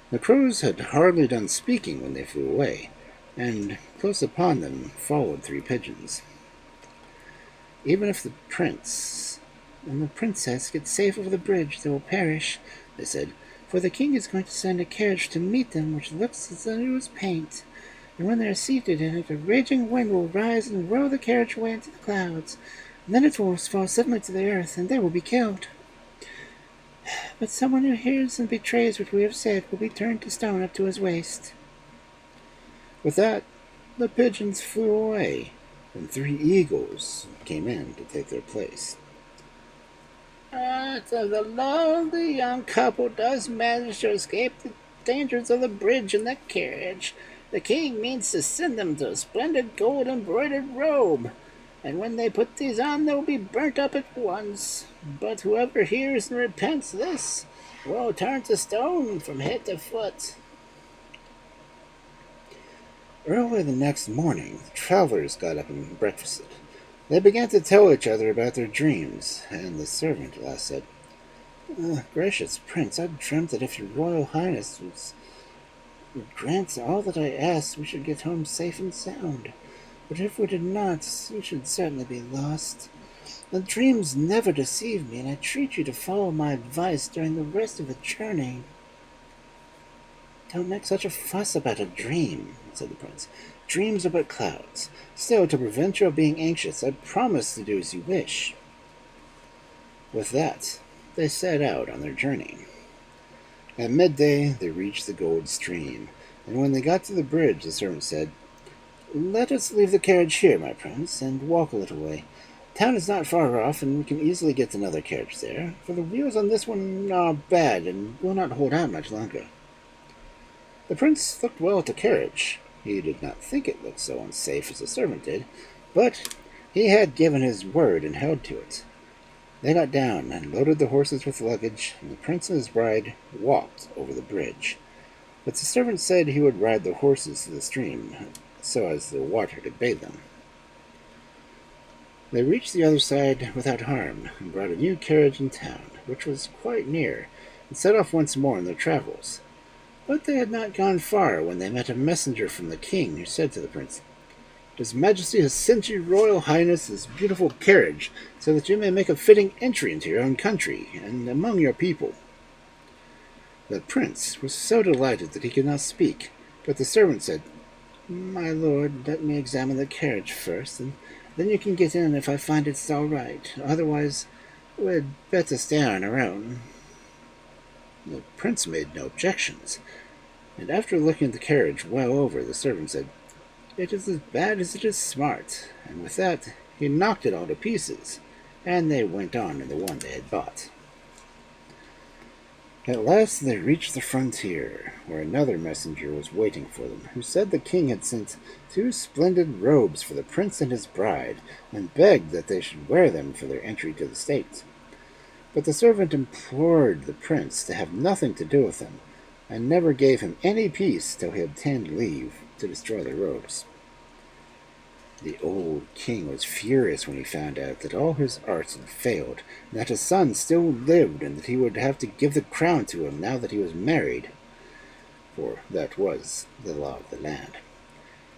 The crows had hardly done speaking when they flew away, and close upon them followed 3 pigeons. "Even if the prince and the princess get safe over the bridge, they will perish," they said, "for the king is going to send a carriage to meet them which looks as though it was paint. And when they are seated in it, a raging wind will rise and whirl the carriage away into the clouds, and then it will fall suddenly to the earth, and they will be killed. But someone who hears and betrays what we have said will be turned to stone up to his waist." With that, the pigeons flew away, and 3 eagles came in to take their place. So the lovely young couple does manage to escape the dangers of the bridge and the carriage. The king means to send them to a splendid gold-embroidered robe, and when they put these on, they will be burnt up at once. But whoever hears and repents this will turn to stone from head to foot." Early the next morning, the travelers got up and breakfasted. They began to tell each other about their dreams, and the servant at last said, Gracious Prince, I dreamt that if your Royal Highness would grant all that I asked, we should get home safe and sound. But if we did not, we should certainly be lost. The dreams never deceive me, and I treat you to follow my advice during the rest of the journey. Don't make such a fuss about a dream, said the prince. Dreams are but clouds. Still, to prevent your being anxious, I promise to do as you wish. With that, they set out on their journey. At midday, they reached the gold stream, and when they got to the bridge, the servant said, Let us leave the carriage here, my prince, and walk a little way. Town is not far off, and we can easily get another carriage there, for the wheels on this one are bad and will not hold out much longer. The prince looked well at the carriage. He did not think it looked so unsafe as the servant did, but he had given his word and held to it. They got down and loaded the horses with luggage, and the prince and his bride walked over the bridge. But the servant said he would ride the horses to the stream, so as the water could bathe them. They reached the other side without harm, and brought a new carriage in town, which was quite near, and set off once more on their travels. But they had not gone far when they met a messenger from the king, who said to the prince, His Majesty has sent your Royal Highness this beautiful carriage, so that you may make a fitting entry into your own country, and among your people. The prince was so delighted that he could not speak, but the servant said, My lord, let me examine the carriage first, and then you can get in if I find it's all right. Otherwise, we'd better stay on our own. The prince made no objections, and after looking at the carriage well over, the servant said, It is as bad as it is smart, and with that he knocked it all to pieces, and they went on in the one they had bought. At last they reached the frontier, where another messenger was waiting for them, who said the king had sent 2 splendid robes for the prince and his bride, and begged that they should wear them for their entry to the state. But the servant implored the prince to have nothing to do with them, and never gave him any peace till he obtained leave to destroy the robes. The old king was furious when he found out that all his arts had failed, and that his son still lived, and that he would have to give the crown to him now that he was married, for that was the law of the land.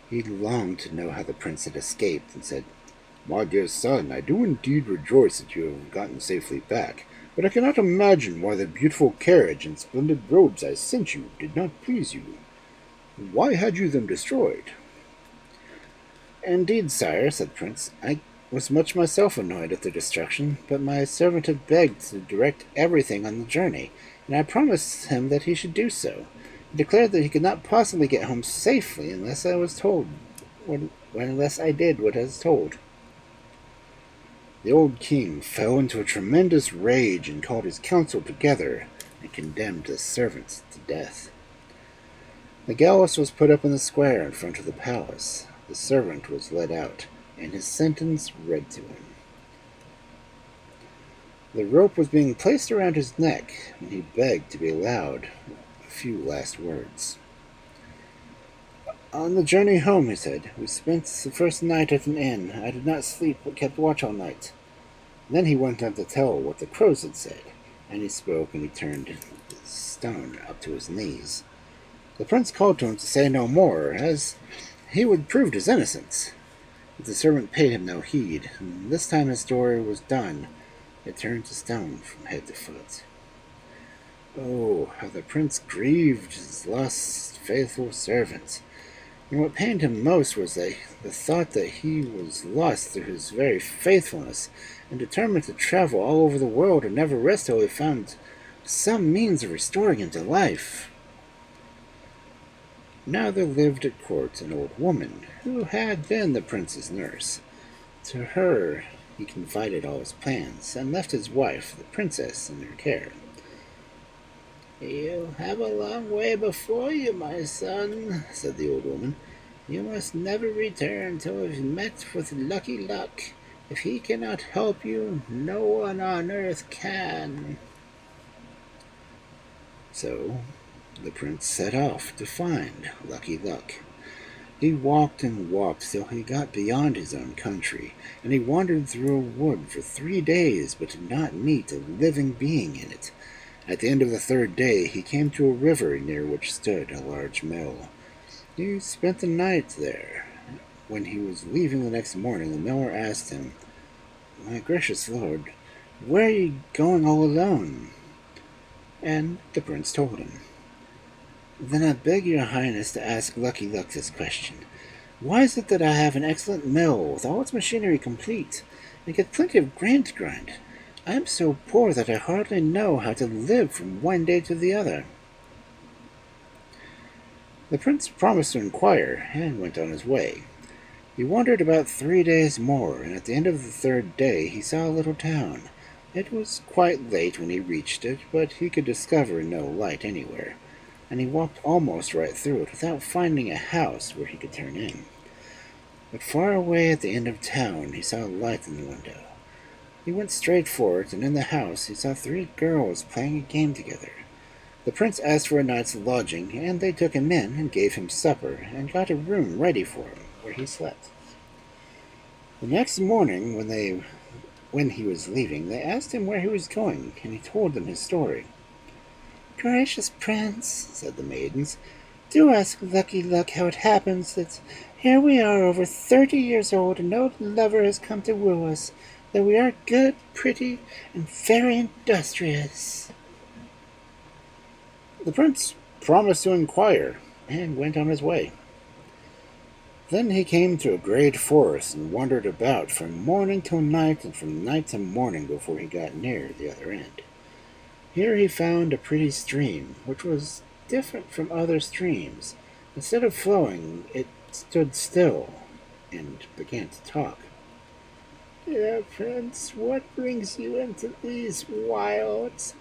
He longed to know how the prince had escaped, and said, My dear son, I do indeed rejoice that you have gotten safely back, but I cannot imagine why the beautiful carriage and splendid robes I sent you did not please you. Why had you them destroyed? Indeed, sire, said the prince, I was much myself annoyed at their destruction, but my servant had begged to direct everything on the journey, and I promised him that he should do so. He declared that he could not possibly get home safely unless I did what I was told. The old king fell into a tremendous rage and called his council together and condemned the servant to death. The gallows was put up in the square in front of the palace. The servant was led out, and his sentence read to him. The rope was being placed around his neck, and he begged to be allowed a few last words. On the journey home, he said, we spent the first night at an inn. I did not sleep, but kept watch all night. Then he went on to tell what the crows had said, and he spoke and he turned the stone up to his knees. The prince called to him to say no more, as he would prove his innocence. But the servant paid him no heed, and this time his story was done. It turned to stone from head to foot. Oh, how the prince grieved his lost faithful servant. And what pained him most was the thought that he was lost through his very faithfulness, and determined to travel all over the world and never rest till he found some means of restoring him to life. Now there lived at court an old woman, who had been the prince's nurse. To her he confided all his plans, and left his wife, the princess, in her care. You have a long way before you, my son, said the old woman. You must never return till you've met with Lucky Luck. If he cannot help you, no one on earth can. So the prince set off to find Lucky Luck. He walked and walked till he got beyond his own country, and he wandered through a wood for 3 days, but did not meet a living being in it. At the end of the third day he came to a river near which stood a large mill. He spent the night there. When he was leaving the next morning, the miller asked him, "My gracious lord, where are you going all alone?" And the prince told him. "Then I beg your highness to ask Lucky Luck this question. Why is it that I have an excellent mill with all its machinery complete, and get plenty of grain to grind? I am so poor that I hardly know how to live from one day to the other." The prince promised to inquire, and went on his way. He wandered about 3 days more, and at the end of the third day he saw a little town. It was quite late when he reached it, but he could discover no light anywhere, and he walked almost right through it without finding a house where he could turn in. But far away at the end of town he saw a light in the window. He went straight for it, and in the house he saw 3 girls playing a game together. The prince asked for a night's lodging, and they took him in and gave him supper, and got a room ready for him, where he slept. The next morning, when he was leaving, they asked him where he was going, and he told them his story. "Gracious prince," said the maidens, "do ask Lucky Luck how it happens that here we are over 30 years old, and no lover has come to woo us, though we are good, pretty, and very industrious." The prince promised to inquire, and went on his way. Then he came to a great forest, and wandered about from morning till night, and from night to morning before he got near the other end. Here he found a pretty stream, which was different from other streams. Instead of flowing, it stood still, and began to talk. "Dear prince, what brings you into these wilds?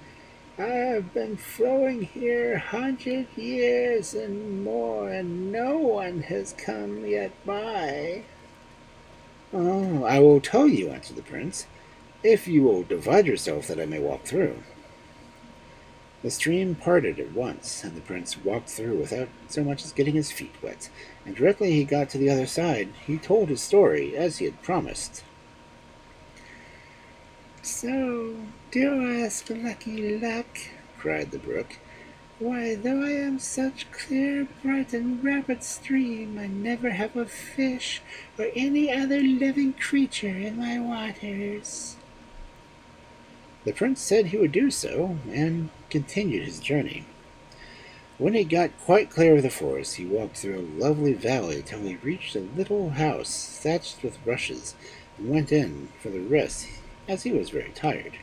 I have been flowing here 100 years and more, and no one has come yet by." "Oh, I will tell you," answered the prince, "if you will divide yourself that I may walk through." The stream parted at once, and the prince walked through without so much as getting his feet wet, and directly he got to the other side he told his story as he had promised. "So, do ask Lucky Luck," cried the brook. "Why, though I am such clear, bright, and rapid stream, I never have a fish or any other living creature in my waters." The prince said he would do so, and continued his journey. When he got quite clear of the forest, he walked through a lovely valley till he reached a little house thatched with rushes, and went in for the rest, as he was very tired.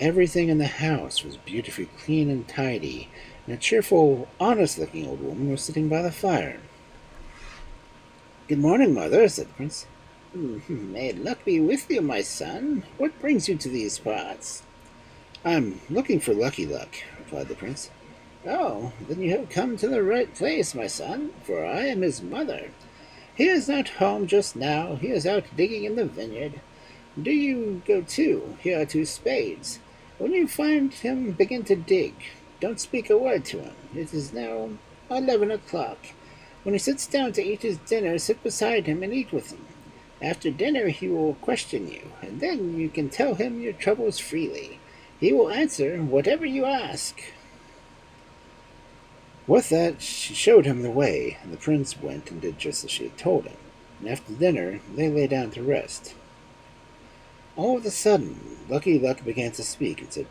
Everything in the house was beautifully clean and tidy, and a cheerful, honest-looking old woman was sitting by the fire. "Good morning, mother," said the prince. "May luck be with you, my son. What brings you to these parts?" "I'm looking for Lucky Luck," replied the prince. "Oh, then you have come to the right place, my son, for I am his mother. He is not home just now. He is out digging in the vineyard. Do you go too. Here are 2 spades. When you find him, begin to dig. Don't speak a word to him. It is now 11 o'clock. When he sits down to eat his dinner, sit beside him and eat with him. After dinner he will question you, and then you can tell him your troubles freely. He will answer whatever you ask." With that, she showed him the way, and the prince went and did just as she had told him, and after dinner they lay down to rest. All of a sudden, Lucky Luck began to speak and said,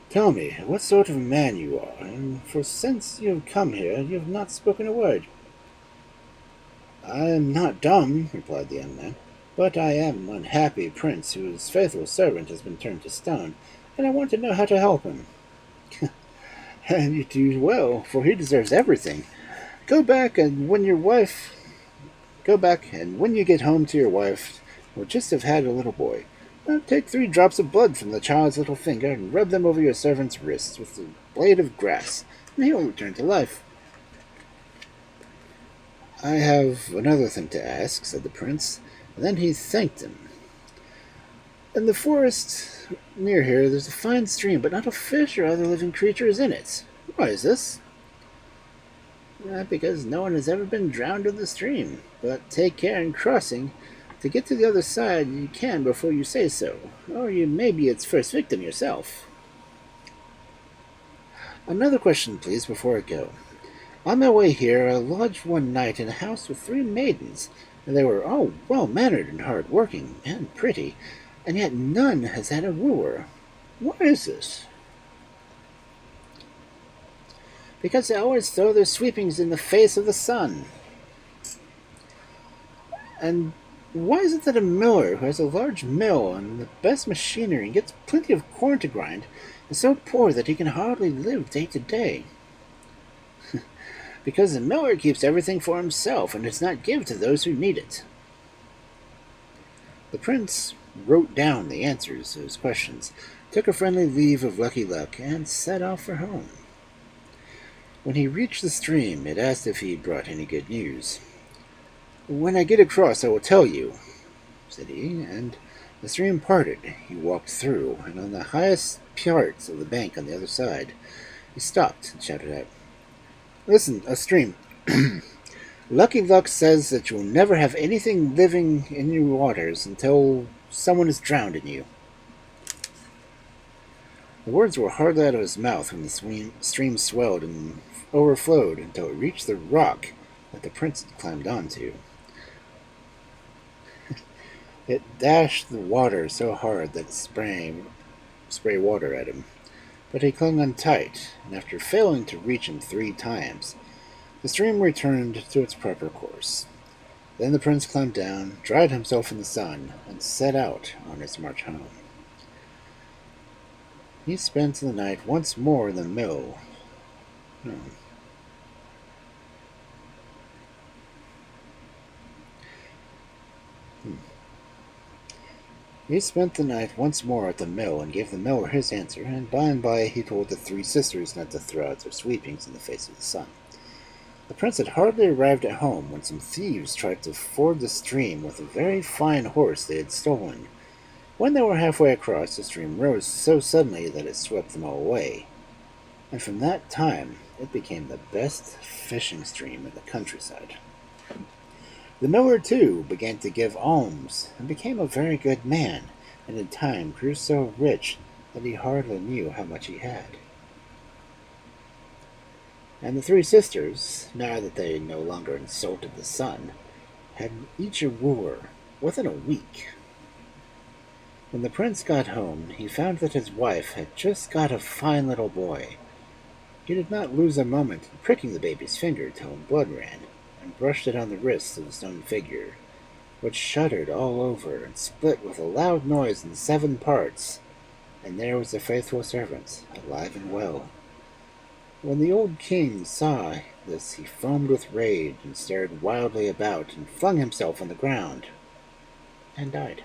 "Tell me what sort of a man you are, and for since you have come here you have not spoken a word." "I am not dumb," replied the young man, "but I am an unhappy prince whose faithful servant has been turned to stone, and I want to know how to help him." "And you do well, for he deserves everything. Go back, and when you get home to your wife, will just have had a little boy. Take 3 drops of blood from the child's little finger and rub them over your servant's wrists with a blade of grass, and he will return to life." "I have another thing to ask," said the prince, and then he thanked him. "In the forest near here there's a fine stream, but not a fish or other living creature is in it. Why is this?" Because no one has ever been drowned in the stream. But take care in crossing. To get to the other side, you can before you say so, or you may be its first victim yourself. Another question, please, before I go. On my way here, I lodged one night in a house with 3 maidens, and they were all well-mannered and hard-working, and pretty, and yet none has had a wooer. Why is this? Because they always throw their sweepings in the face of the sun. And why is it that a miller who has a large mill and the best machinery and gets plenty of corn to grind is so poor that he can hardly live day to day? Because the miller keeps everything for himself and does not give to those who need it. The prince wrote down the answers to his questions, took a friendly leave of Lucky Luck, and set off for home. When he reached the stream, it asked if he brought any good news. "When I get across, I will tell you," said he, and the stream parted. He walked through, and on the highest parts of the bank on the other side, he stopped and shouted out, "Listen, a stream. Lucky Luck says that you will never have anything living in your waters until someone is drowned in you." The words were hardly out of his mouth when the stream swelled and overflowed until it reached the rock that the prince had climbed onto. It dashed the water so hard that it sprayed water at him, but he clung on tight, and after failing to reach him 3 times, the stream returned to its proper course. Then the prince climbed down, dried himself in the sun, and set out on his march home. He spent the night once more in the mill. He spent the night once more at the mill and gave the miller his answer, and by he told the 3 sisters not to throw out their sweepings in the face of the sun. The prince had hardly arrived at home when some thieves tried to ford the stream with a very fine horse they had stolen. When they were halfway across, the stream rose so suddenly that it swept them all away, and from that time it became the best fishing stream in the countryside. The miller, too, began to give alms, and became a very good man, and in time grew so rich that he hardly knew how much he had. And the 3 sisters, now that they no longer insulted the sun, had each a wooer within a week. When the prince got home, he found that his wife had just got a fine little boy. He did not lose a moment in pricking the baby's finger till blood ran, and brushed it on the wrist of the stone figure, which shuddered all over and split with a loud noise in 7 parts, and there was the faithful servant, alive and well. When the old king saw this, he foamed with rage and stared wildly about and flung himself on the ground, and died.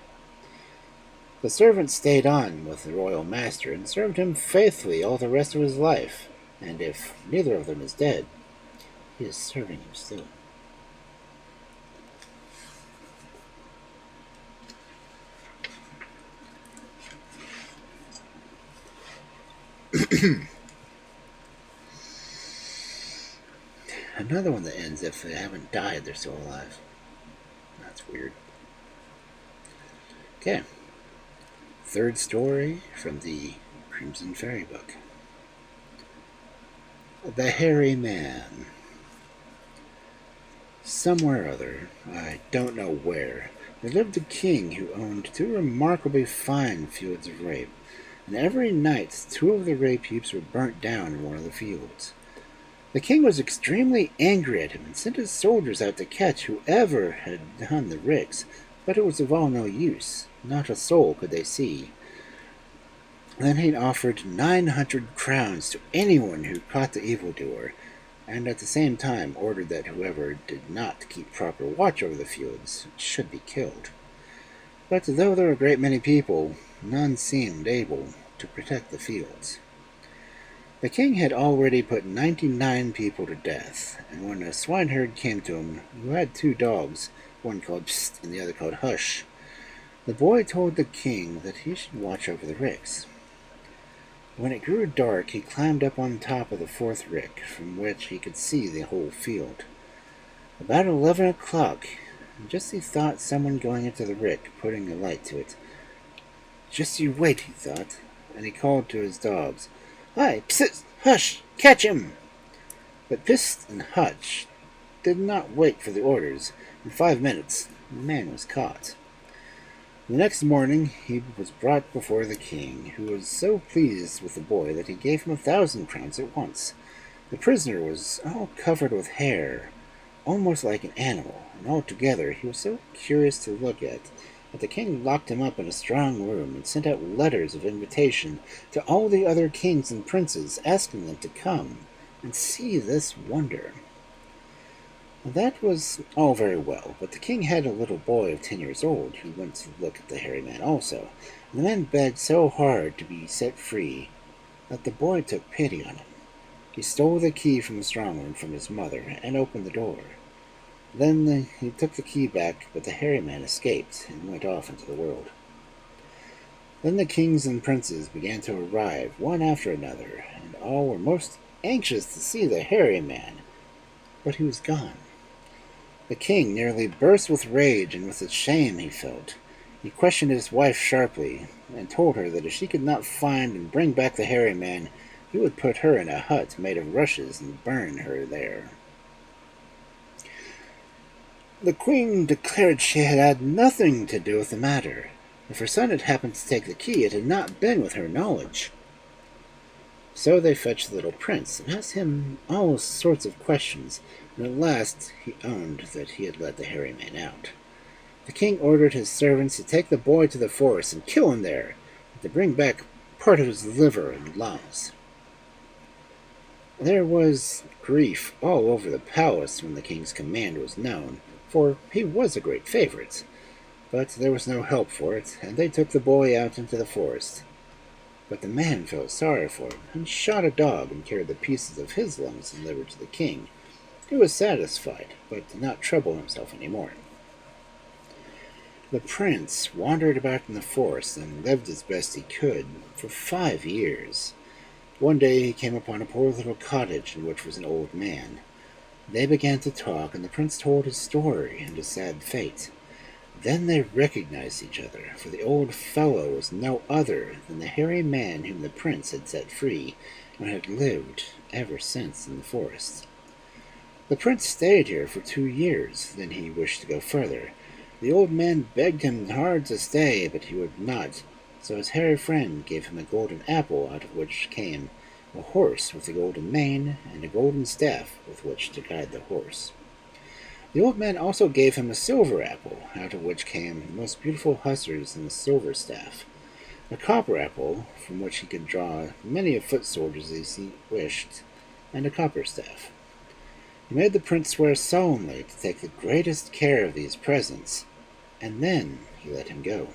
The servant stayed on with the royal master and served him faithfully all the rest of his life, and if neither of them is dead, he is serving him still. Another one that ends if they haven't died, they're still alive. That's weird. Okay. 3rd story from the Crimson Fairy book. The Hairy Man. Somewhere or other, I don't know where, there lived a king who owned 2 remarkably fine fields of rape, and every night 2 of the rape heaps were burnt down in one of the fields. The king was extremely angry at him and sent his soldiers out to catch whoever had done the ricks, but it was of all no use. Not a soul could they see. Then he offered 900 crowns to anyone who caught the evildoer, and at the same time ordered that whoever did not keep proper watch over the fields should be killed. But though there were a great many people, none seemed able to protect the fields. The king had already put 99 people to death, and when a swineherd came to him, who had 2 dogs, one called Psst and the other called Hush, the boy told the king that he should watch over the ricks. When it grew dark, he climbed up on top of the fourth rick, from which he could see the whole field. About 11 o'clock, just he thought someone going into the rick, putting a light to it. Just you wait, he thought, and he called to his dogs. Hi, psst, hush, catch him! But Psst and Hutch did not wait for the orders. In 5 minutes, the man was caught. The next morning he was brought before the king, who was so pleased with the boy that he gave him 1,000 crowns at once. The prisoner was all covered with hair, almost like an animal, and altogether he was so curious to look at that the king locked him up in a strong room and sent out letters of invitation to all the other kings and princes, asking them to come and see this wonder. That was all very well, but the king had a little boy of 10 years old who went to look at the hairy man also, and the man begged so hard to be set free that the boy took pity on him. He stole the key from the strong room from his mother and opened the door. Then he took the key back, but the hairy man escaped and went off into the world. Then the kings and princes began to arrive, one after another, and all were most anxious to see the hairy man, but he was gone. The king nearly burst with rage and with the shame he felt. He questioned his wife sharply, and told her that if she could not find and bring back the hairy man, he would put her in a hut made of rushes and burn her there. The queen declared she had had nothing to do with the matter. If her son had happened to take the key, it had not been with her knowledge. So they fetched the little prince and asked him all sorts of questions, and at last he owned that he had let the hairy man out. The king ordered his servants to take the boy to the forest and kill him there, and to bring back part of his liver and lungs. There was grief all over the palace when the king's command was known, for he was a great favorite. But there was no help for it, and they took the boy out into the forest. But the man felt sorry for him, and shot a dog and carried the pieces of his lungs and liver to the king. He was satisfied, but did not trouble himself any more. The prince wandered about in the forest and lived as best he could for 5 years. One day he came upon a poor little cottage in which was an old man. They began to talk, and the prince told his story and his sad fate. Then they recognized each other, for the old fellow was no other than the hairy man whom the prince had set free, and had lived ever since in the forest. The prince stayed here for 2 years, then he wished to go further. The old man begged him hard to stay, but he would not, so his hairy friend gave him a golden apple, out of which came a horse with a golden mane, and a golden staff with which to guide the horse. The old man also gave him a silver apple, out of which came the most beautiful hussars and a silver staff, a copper apple, from which he could draw many a foot soldiers as he wished, and a copper staff. He made the prince swear solemnly to take the greatest care of these presents, and then he let him go.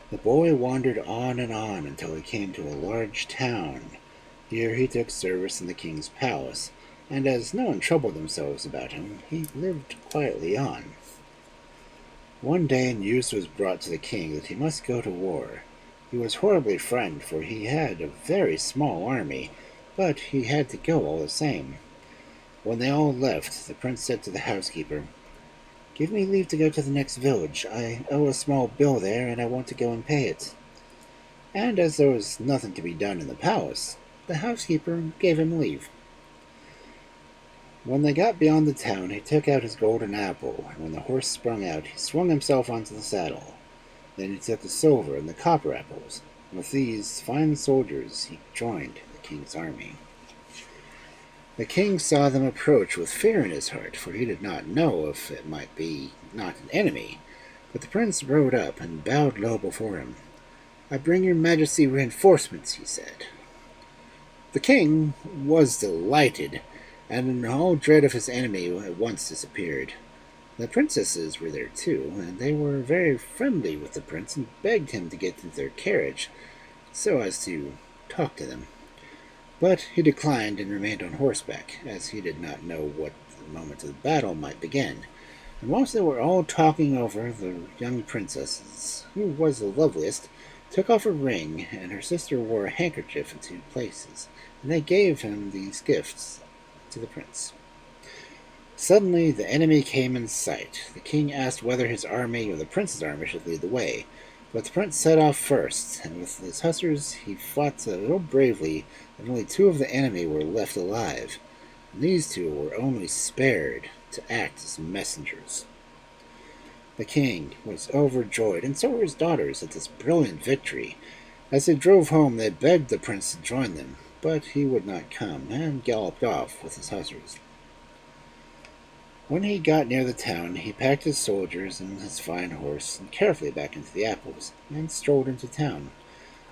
The boy wandered on and on until he came to a large town. Here he took service in the king's palace, and as no one troubled themselves about him, he lived quietly on. One day news was brought to the king that he must go to war. He was horribly frightened, for he had a very small army, but he had to go all the same. When they all left, the prince said to the housekeeper, "Give me leave to go to the next village. I owe a small bill there, and I want to go and pay it." And as there was nothing to be done in the palace, the housekeeper gave him leave. When they got beyond the town, he took out his golden apple, and when the horse sprung out, he swung himself onto the saddle. Then he took the silver and the copper apples, and with these fine soldiers he joined the king's army. The king saw them approach with fear in his heart, for he did not know if it might be not an enemy. But the prince rode up and bowed low before him. "I bring your majesty reinforcements," he said. The king was delighted, and all dread of his enemy at once disappeared. The princesses were there too, and they were very friendly with the prince and begged him to get into their carriage, so as to talk to them. But he declined and remained on horseback, as he did not know what the moment of the battle might begin. And whilst they were all talking over, the young princess, who was the loveliest, took off a ring, and her sister wore a handkerchief in 2 places, and they gave him these gifts to the prince. Suddenly, the enemy came in sight. The king asked whether his army or the prince's army should lead the way, but the prince set off first, and with his hussars he fought so bravely that only 2 of the enemy were left alive, and these 2 were only spared to act as messengers. The king was overjoyed, and so were his daughters, at this brilliant victory. As they drove home, they begged the prince to join them, but he would not come, and galloped off with his hussars. When he got near the town, he packed his soldiers and his fine horse carefully back into the apples, and strolled into town.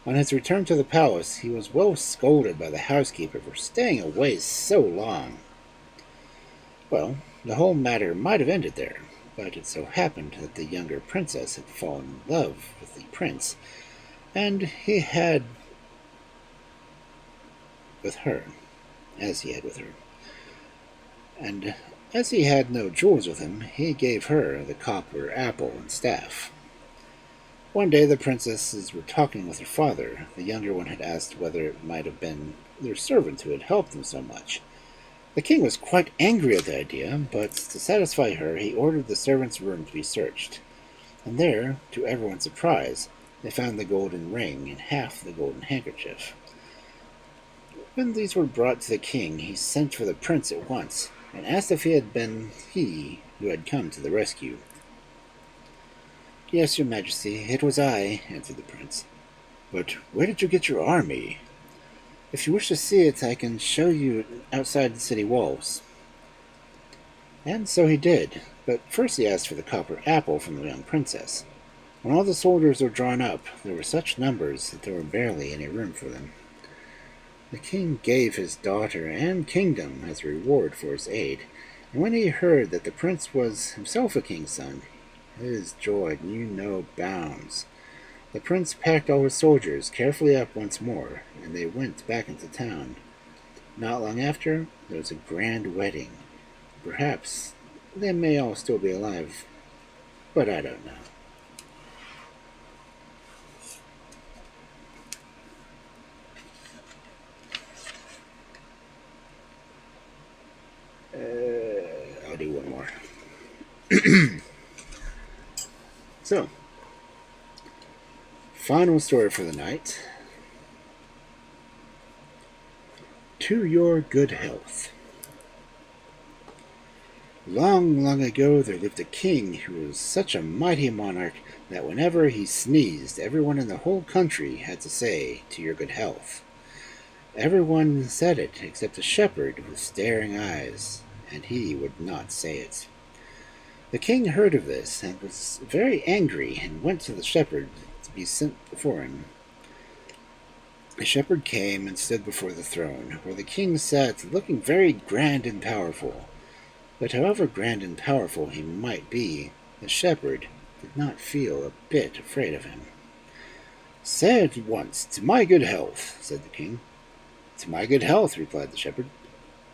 On his return to the palace, he was well scolded by the housekeeper for staying away so long. Well, the whole matter might have ended there, but it so happened that the younger princess had fallen in love with the prince, and he had with her, as he had with her. And as he had no jewels with him, he gave her the copper apple and staff. One day the princesses were talking with her father. The younger one had asked whether it might have been their servant who had helped them so much. The king was quite angry at the idea, but to satisfy her, he ordered the servant's room to be searched. And there, to everyone's surprise, they found the golden ring and half the golden handkerchief. When these were brought to the king, he sent for the prince at once, and asked if it had been he who had come to the rescue. "Yes, your majesty, it was I," answered the prince. "But where did you get your army?" "If you wish to see it, I can show you outside the city walls." And so he did, but first he asked for the copper apple from the young princess. When all the soldiers were drawn up, there were such numbers that there were barely any room for them. The king gave his daughter and kingdom as a reward for his aid, and when he heard that the prince was himself a king's son, his joy knew no bounds. The prince packed all his soldiers carefully up once more, and they went back into town. Not long after, there was a grand wedding. Perhaps they may all still be alive, but I don't know. I'll do one more. So, final story for the night. To Your Good Health. Long, long ago there lived a king who was such a mighty monarch that whenever he sneezed, everyone in the whole country had to say, "To your good health." Everyone said it except a shepherd with staring eyes, and he would not say it. The king heard of this and was very angry and went to the shepherd to be sent before him. The shepherd came and stood before the throne, where the king sat looking very grand and powerful. But however grand and powerful he might be, the shepherd did not feel a bit afraid of him. "Say at once, 'To my good health,'" said the king. "To my good health," replied the shepherd.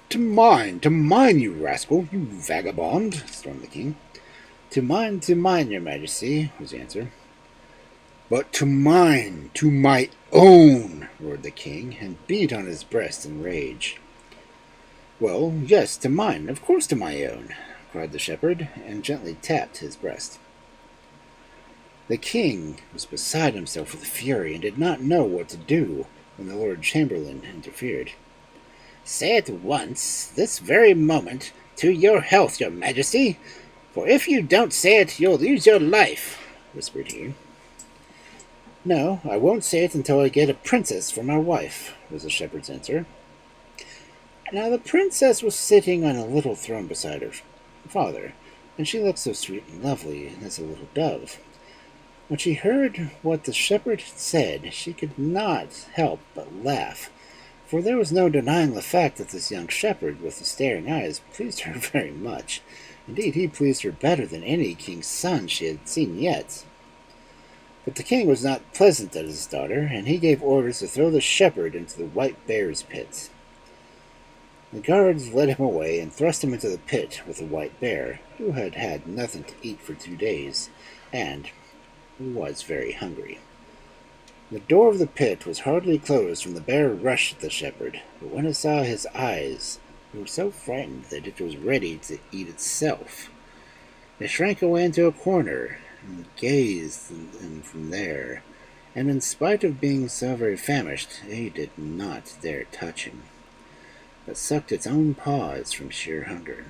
To mine, you rascal, you vagabond," stormed the king. To mine, your majesty," was the answer. "But to mine, to my own," roared the king, and beat on his breast in rage. "Well, yes, to mine, of course to my own," cried the shepherd, and gently tapped his breast. The king was beside himself with fury and did not know what to do when the Lord Chamberlain interfered. "Say at once, this very moment, 'To your health, your majesty,' for if you don't say it, you'll lose your life," whispered he. "No, I won't say it until I get a princess for my wife," was the shepherd's answer. Now the princess was sitting on a little throne beside her father, and she looked so sweet and lovely as a little dove. When she heard what the shepherd had said, she could not help but laugh, for there was no denying the fact that this young shepherd with the staring eyes pleased her very much. Indeed, he pleased her better than any king's son she had seen yet. But the king was not pleasant at his daughter, and he gave orders to throw the shepherd into the white bear's pit. The guards led him away and thrust him into the pit with the white bear, who had had nothing to eat for 2 days, and was very hungry. The door of the pit was hardly closed when the bear rushed at the shepherd, but when it saw his eyes, it was so frightened that it was ready to eat itself. It shrank away into a corner and gazed at him from there, and in spite of being so very famished, it did not dare touch him, but sucked its own paws from sheer hunger.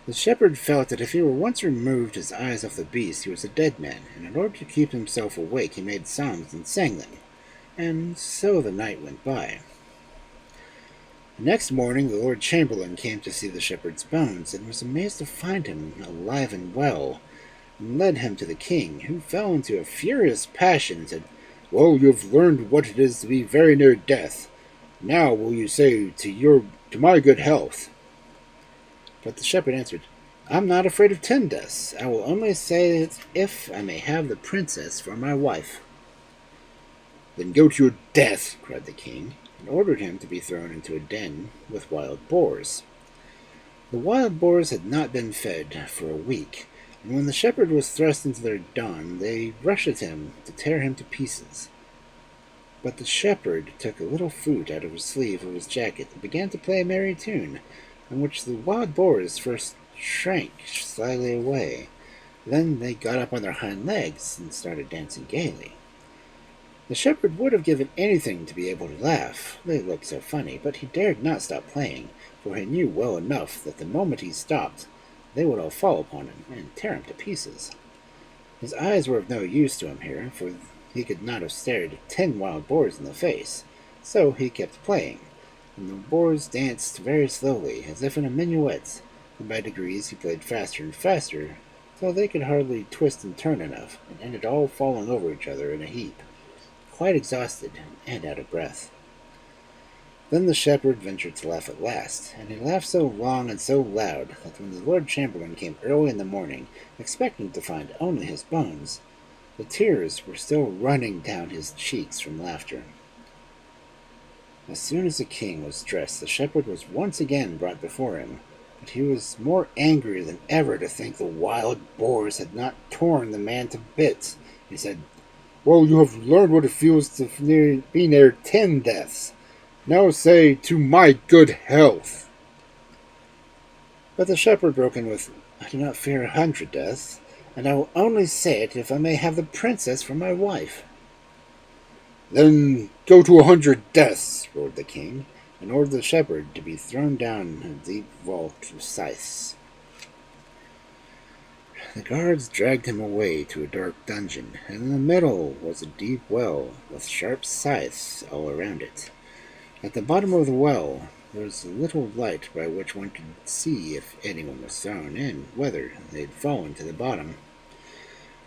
The shepherd felt that if he were once removed his eyes off the beast, he was a dead man, and in order to keep himself awake, he made songs and sang them. And so the night went by. The next morning, the Lord Chamberlain came to see the shepherd's bones, and was amazed to find him alive and well, and led him to the king, who fell into a furious passion and said, "Well, you have learned what it is to be very near death. Now will you say to my good health?" But the shepherd answered, "I'm not afraid of 10 deaths. I will only say it if I may have the princess for my wife." "Then go to your death," cried the king, and ordered him to be thrown into a den with wild boars. The wild boars had not been fed for a week, and when the shepherd was thrust into their den, they rushed at him to tear him to pieces. But the shepherd took a little flute out of his sleeve of his jacket and began to play a merry tune, in which the wild boars first shrank slyly away. Then they got up on their hind legs and started dancing gaily. The shepherd would have given anything to be able to laugh, they looked so funny, but he dared not stop playing, for he knew well enough that the moment he stopped, they would all fall upon him and tear him to pieces. His eyes were of no use to him here, for he could not have stared 10 wild boars in the face, so he kept playing, and the boars danced very slowly, as if in a minuet, and by degrees he played faster and faster, till they could hardly twist and turn enough, and ended all falling over each other in a heap, quite exhausted and out of breath. Then the shepherd ventured to laugh at last, and he laughed so long and so loud that when the Lord Chamberlain came early in the morning, expecting to find only his bones, the tears were still running down his cheeks from laughter. As soon as the king was dressed, the shepherd was once again brought before him, but he was more angry than ever to think the wild boars had not torn the man to bits. He said, "Well, you have learned what it feels to be near 10 deaths. Now say, to my good health." But the shepherd broke in with, "I do not fear 100 deaths, and I will only say it if I may have the princess for my wife." "Then go to 100 deaths," roared the king, and ordered the shepherd to be thrown down a deep vault of scythes. The guards dragged him away to a dark dungeon, and in the middle was a deep well with sharp scythes all around it. At the bottom of the well there was a little light by which one could see if anyone was thrown in, whether they had fallen to the bottom.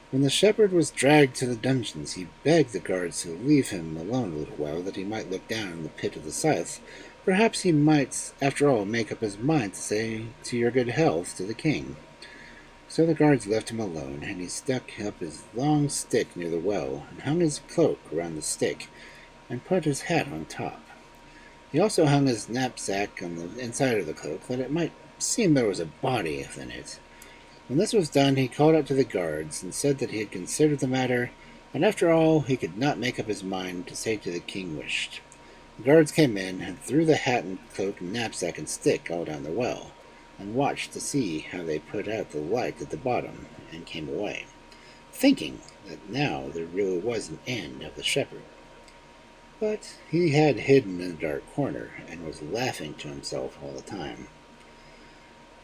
When the shepherd was dragged to the dungeons, he begged the guards to leave him alone a little while, that he might look down in the pit of the scythes. Perhaps he might, after all, make up his mind to say, "To your good health," to the king. So the guards left him alone, and he stuck up his long stick near the well, and hung his cloak around the stick, and put his hat on top. He also hung his knapsack on the inside of the cloak, that it might seem there was a body within it. When this was done, he called out to the guards, and said that he had considered the matter, and after all he could not make up his mind to say to the king wished. The guards came in, and threw the hat and cloak and knapsack and stick all down the well, and watched to see how they put out the light at the bottom, and came away, thinking that now there really was an end of the shepherd. But he had hidden in a dark corner, and was laughing to himself all the time.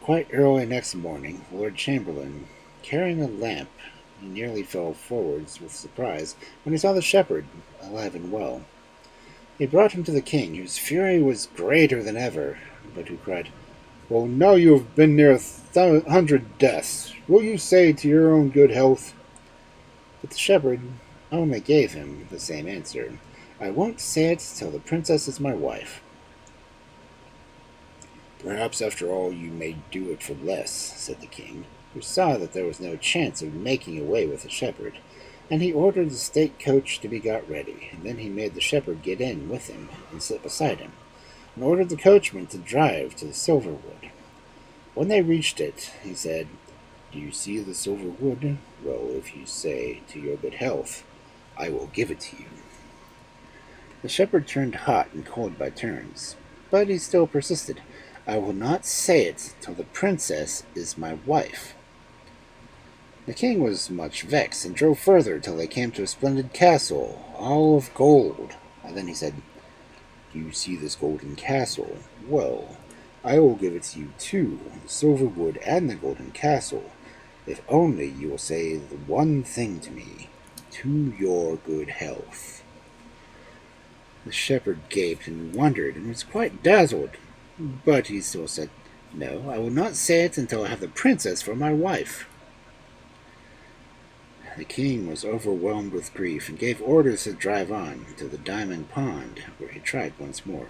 Quite early next morning, the Lord Chamberlain, carrying a lamp, he nearly fell forwards with surprise when he saw the shepherd alive and well. He brought him to the king, whose fury was greater than ever, but who cried, "Well, now you have been near 100 deaths, will you say to your own good health?" But the shepherd only gave him the same answer, "I won't say it till the princess is my wife." "Perhaps after all you may do it for less," said the king, who saw that there was no chance of making away with the shepherd, and he ordered the state coach to be got ready, and then he made the shepherd get in with him and sit beside him, and ordered the coachman to drive to the silver wood. When they reached it, he said, "Do you see the silver wood? Well, if you say, 'To your good health,' I will give it to you." The shepherd turned hot and cold by turns, but he still persisted. "I will not say it till the princess is my wife." The king was much vexed and drove further till they came to a splendid castle, all of gold. And then he said, "Do you see this golden castle? Well, I will give it to you too, the silver wood and the golden castle, if only you will say the one thing to me, to your good health." The shepherd gaped and wondered and was quite dazzled, but he still said, "No, I will not say it until I have the princess for my wife." The king was overwhelmed with grief and gave orders to drive on to the diamond pond, where he tried once more.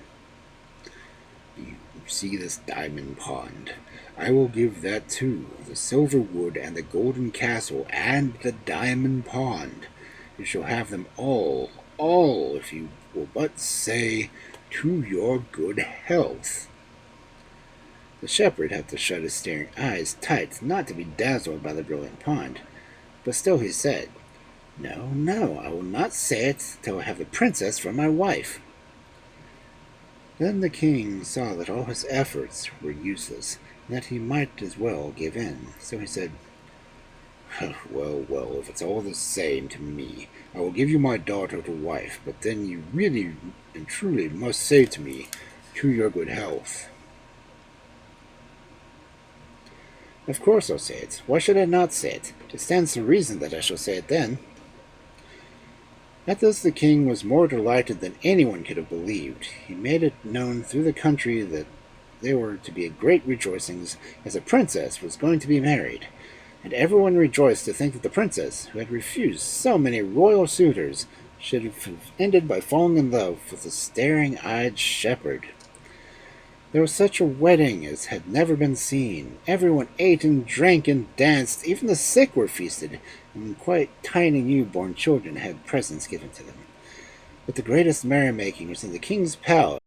"You see this diamond pond? I will give that too, the silver wood and the golden castle and the diamond pond. You shall have them all, if you will but say, 'To your good health.'" The shepherd had to shut his staring eyes tight not to be dazzled by the brilliant pond, but still he said, "No, no, I will not say it till I have the princess for my wife." Then the king saw that all his efforts were useless, and that he might as well give in. So he said, "Well, well, if it's all the same to me, I will give you my daughter to wife, but then you really and truly must say to me, 'To your good health.'" "Of course I'll say it. Why should I not say it? It stands to reason that I shall say it then." At this the king was more delighted than anyone could have believed. He made it known through the country that there were to be great rejoicings, as a princess was going to be married, and everyone rejoiced to think that the princess, who had refused so many royal suitors, should have ended by falling in love with the staring-eyed shepherd. There was such a wedding as had never been seen. Everyone ate and drank and danced. Even the sick were feasted, and quite tiny newborn children had presents given to them. But the greatest merrymaking was in the king's palace.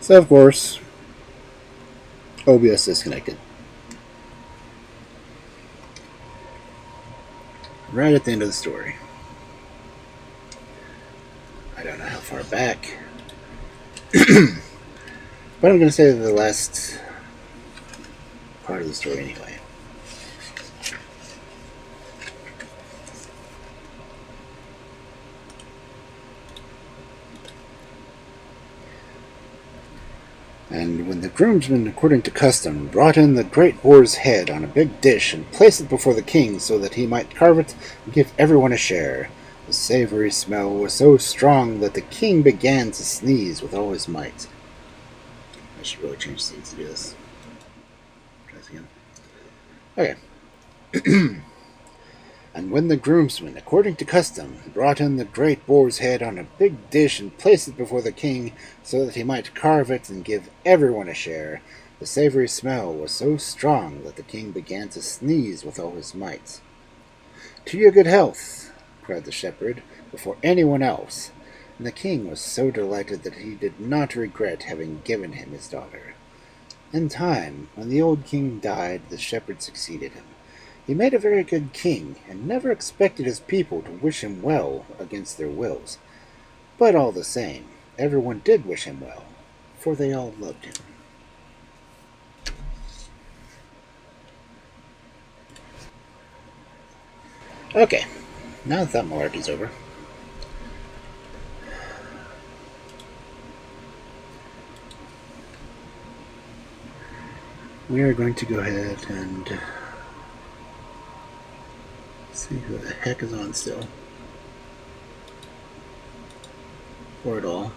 So, of course, OBS disconnected. Right at the end of the story. I don't know how far back. But I'm going to say the last part of the story anyway. And when the groomsmen, according to custom, brought in the great boar's head on a big dish and placed it before the king so that he might carve it and give everyone a share, the savory smell was so strong that the king began to sneeze with all his might. I should really change scenes to do this. Try this again. Okay. And when the groomsmen, according to custom, brought in the great boar's head on a big dish and placed it before the king so that he might carve it and give everyone a share, the savory smell was so strong that the king began to sneeze with all his might. "To your good health," cried the shepherd, before anyone else, and the king was so delighted that he did not regret having given him his daughter. In time, when the old king died, the shepherd succeeded him. He made a very good king, and never expected his people to wish him well against their wills. But all the same, everyone did wish him well, for they all loved him. Okay, now that malarkey's over, we are going to go ahead and see who the heck is on still. For it all.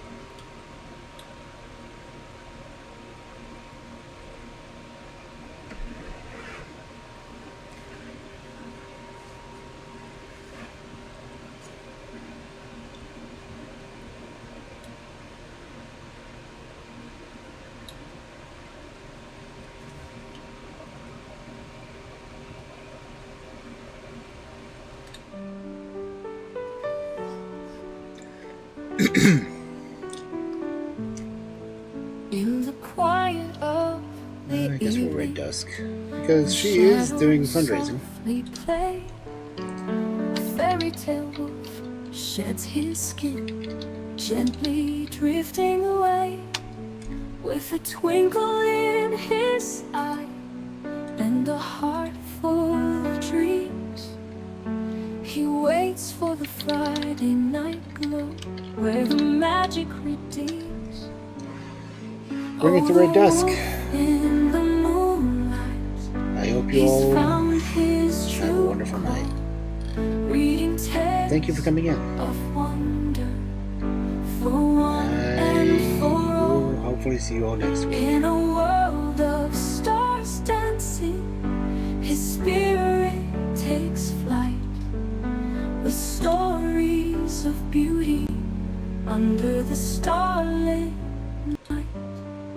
In the quiet of the I guess we'll raid evening, Dusk, because she is doing fundraising. softly play. A fairy tale wolf sheds his skin, gently drifting away, with a twinkle in his eye and a heart full of dreams. He waits for the Friday night glow, where the magic redeems. Bring it to Red Dusk. In the moonlight, I hope you he's all found his have a true wonderful night. reading tales Thank you for coming in. of wonder for one and for I all. will hopefully see you all next week. In a world of stars dancing, his spirit takes flight, with stories of beauty under the starlit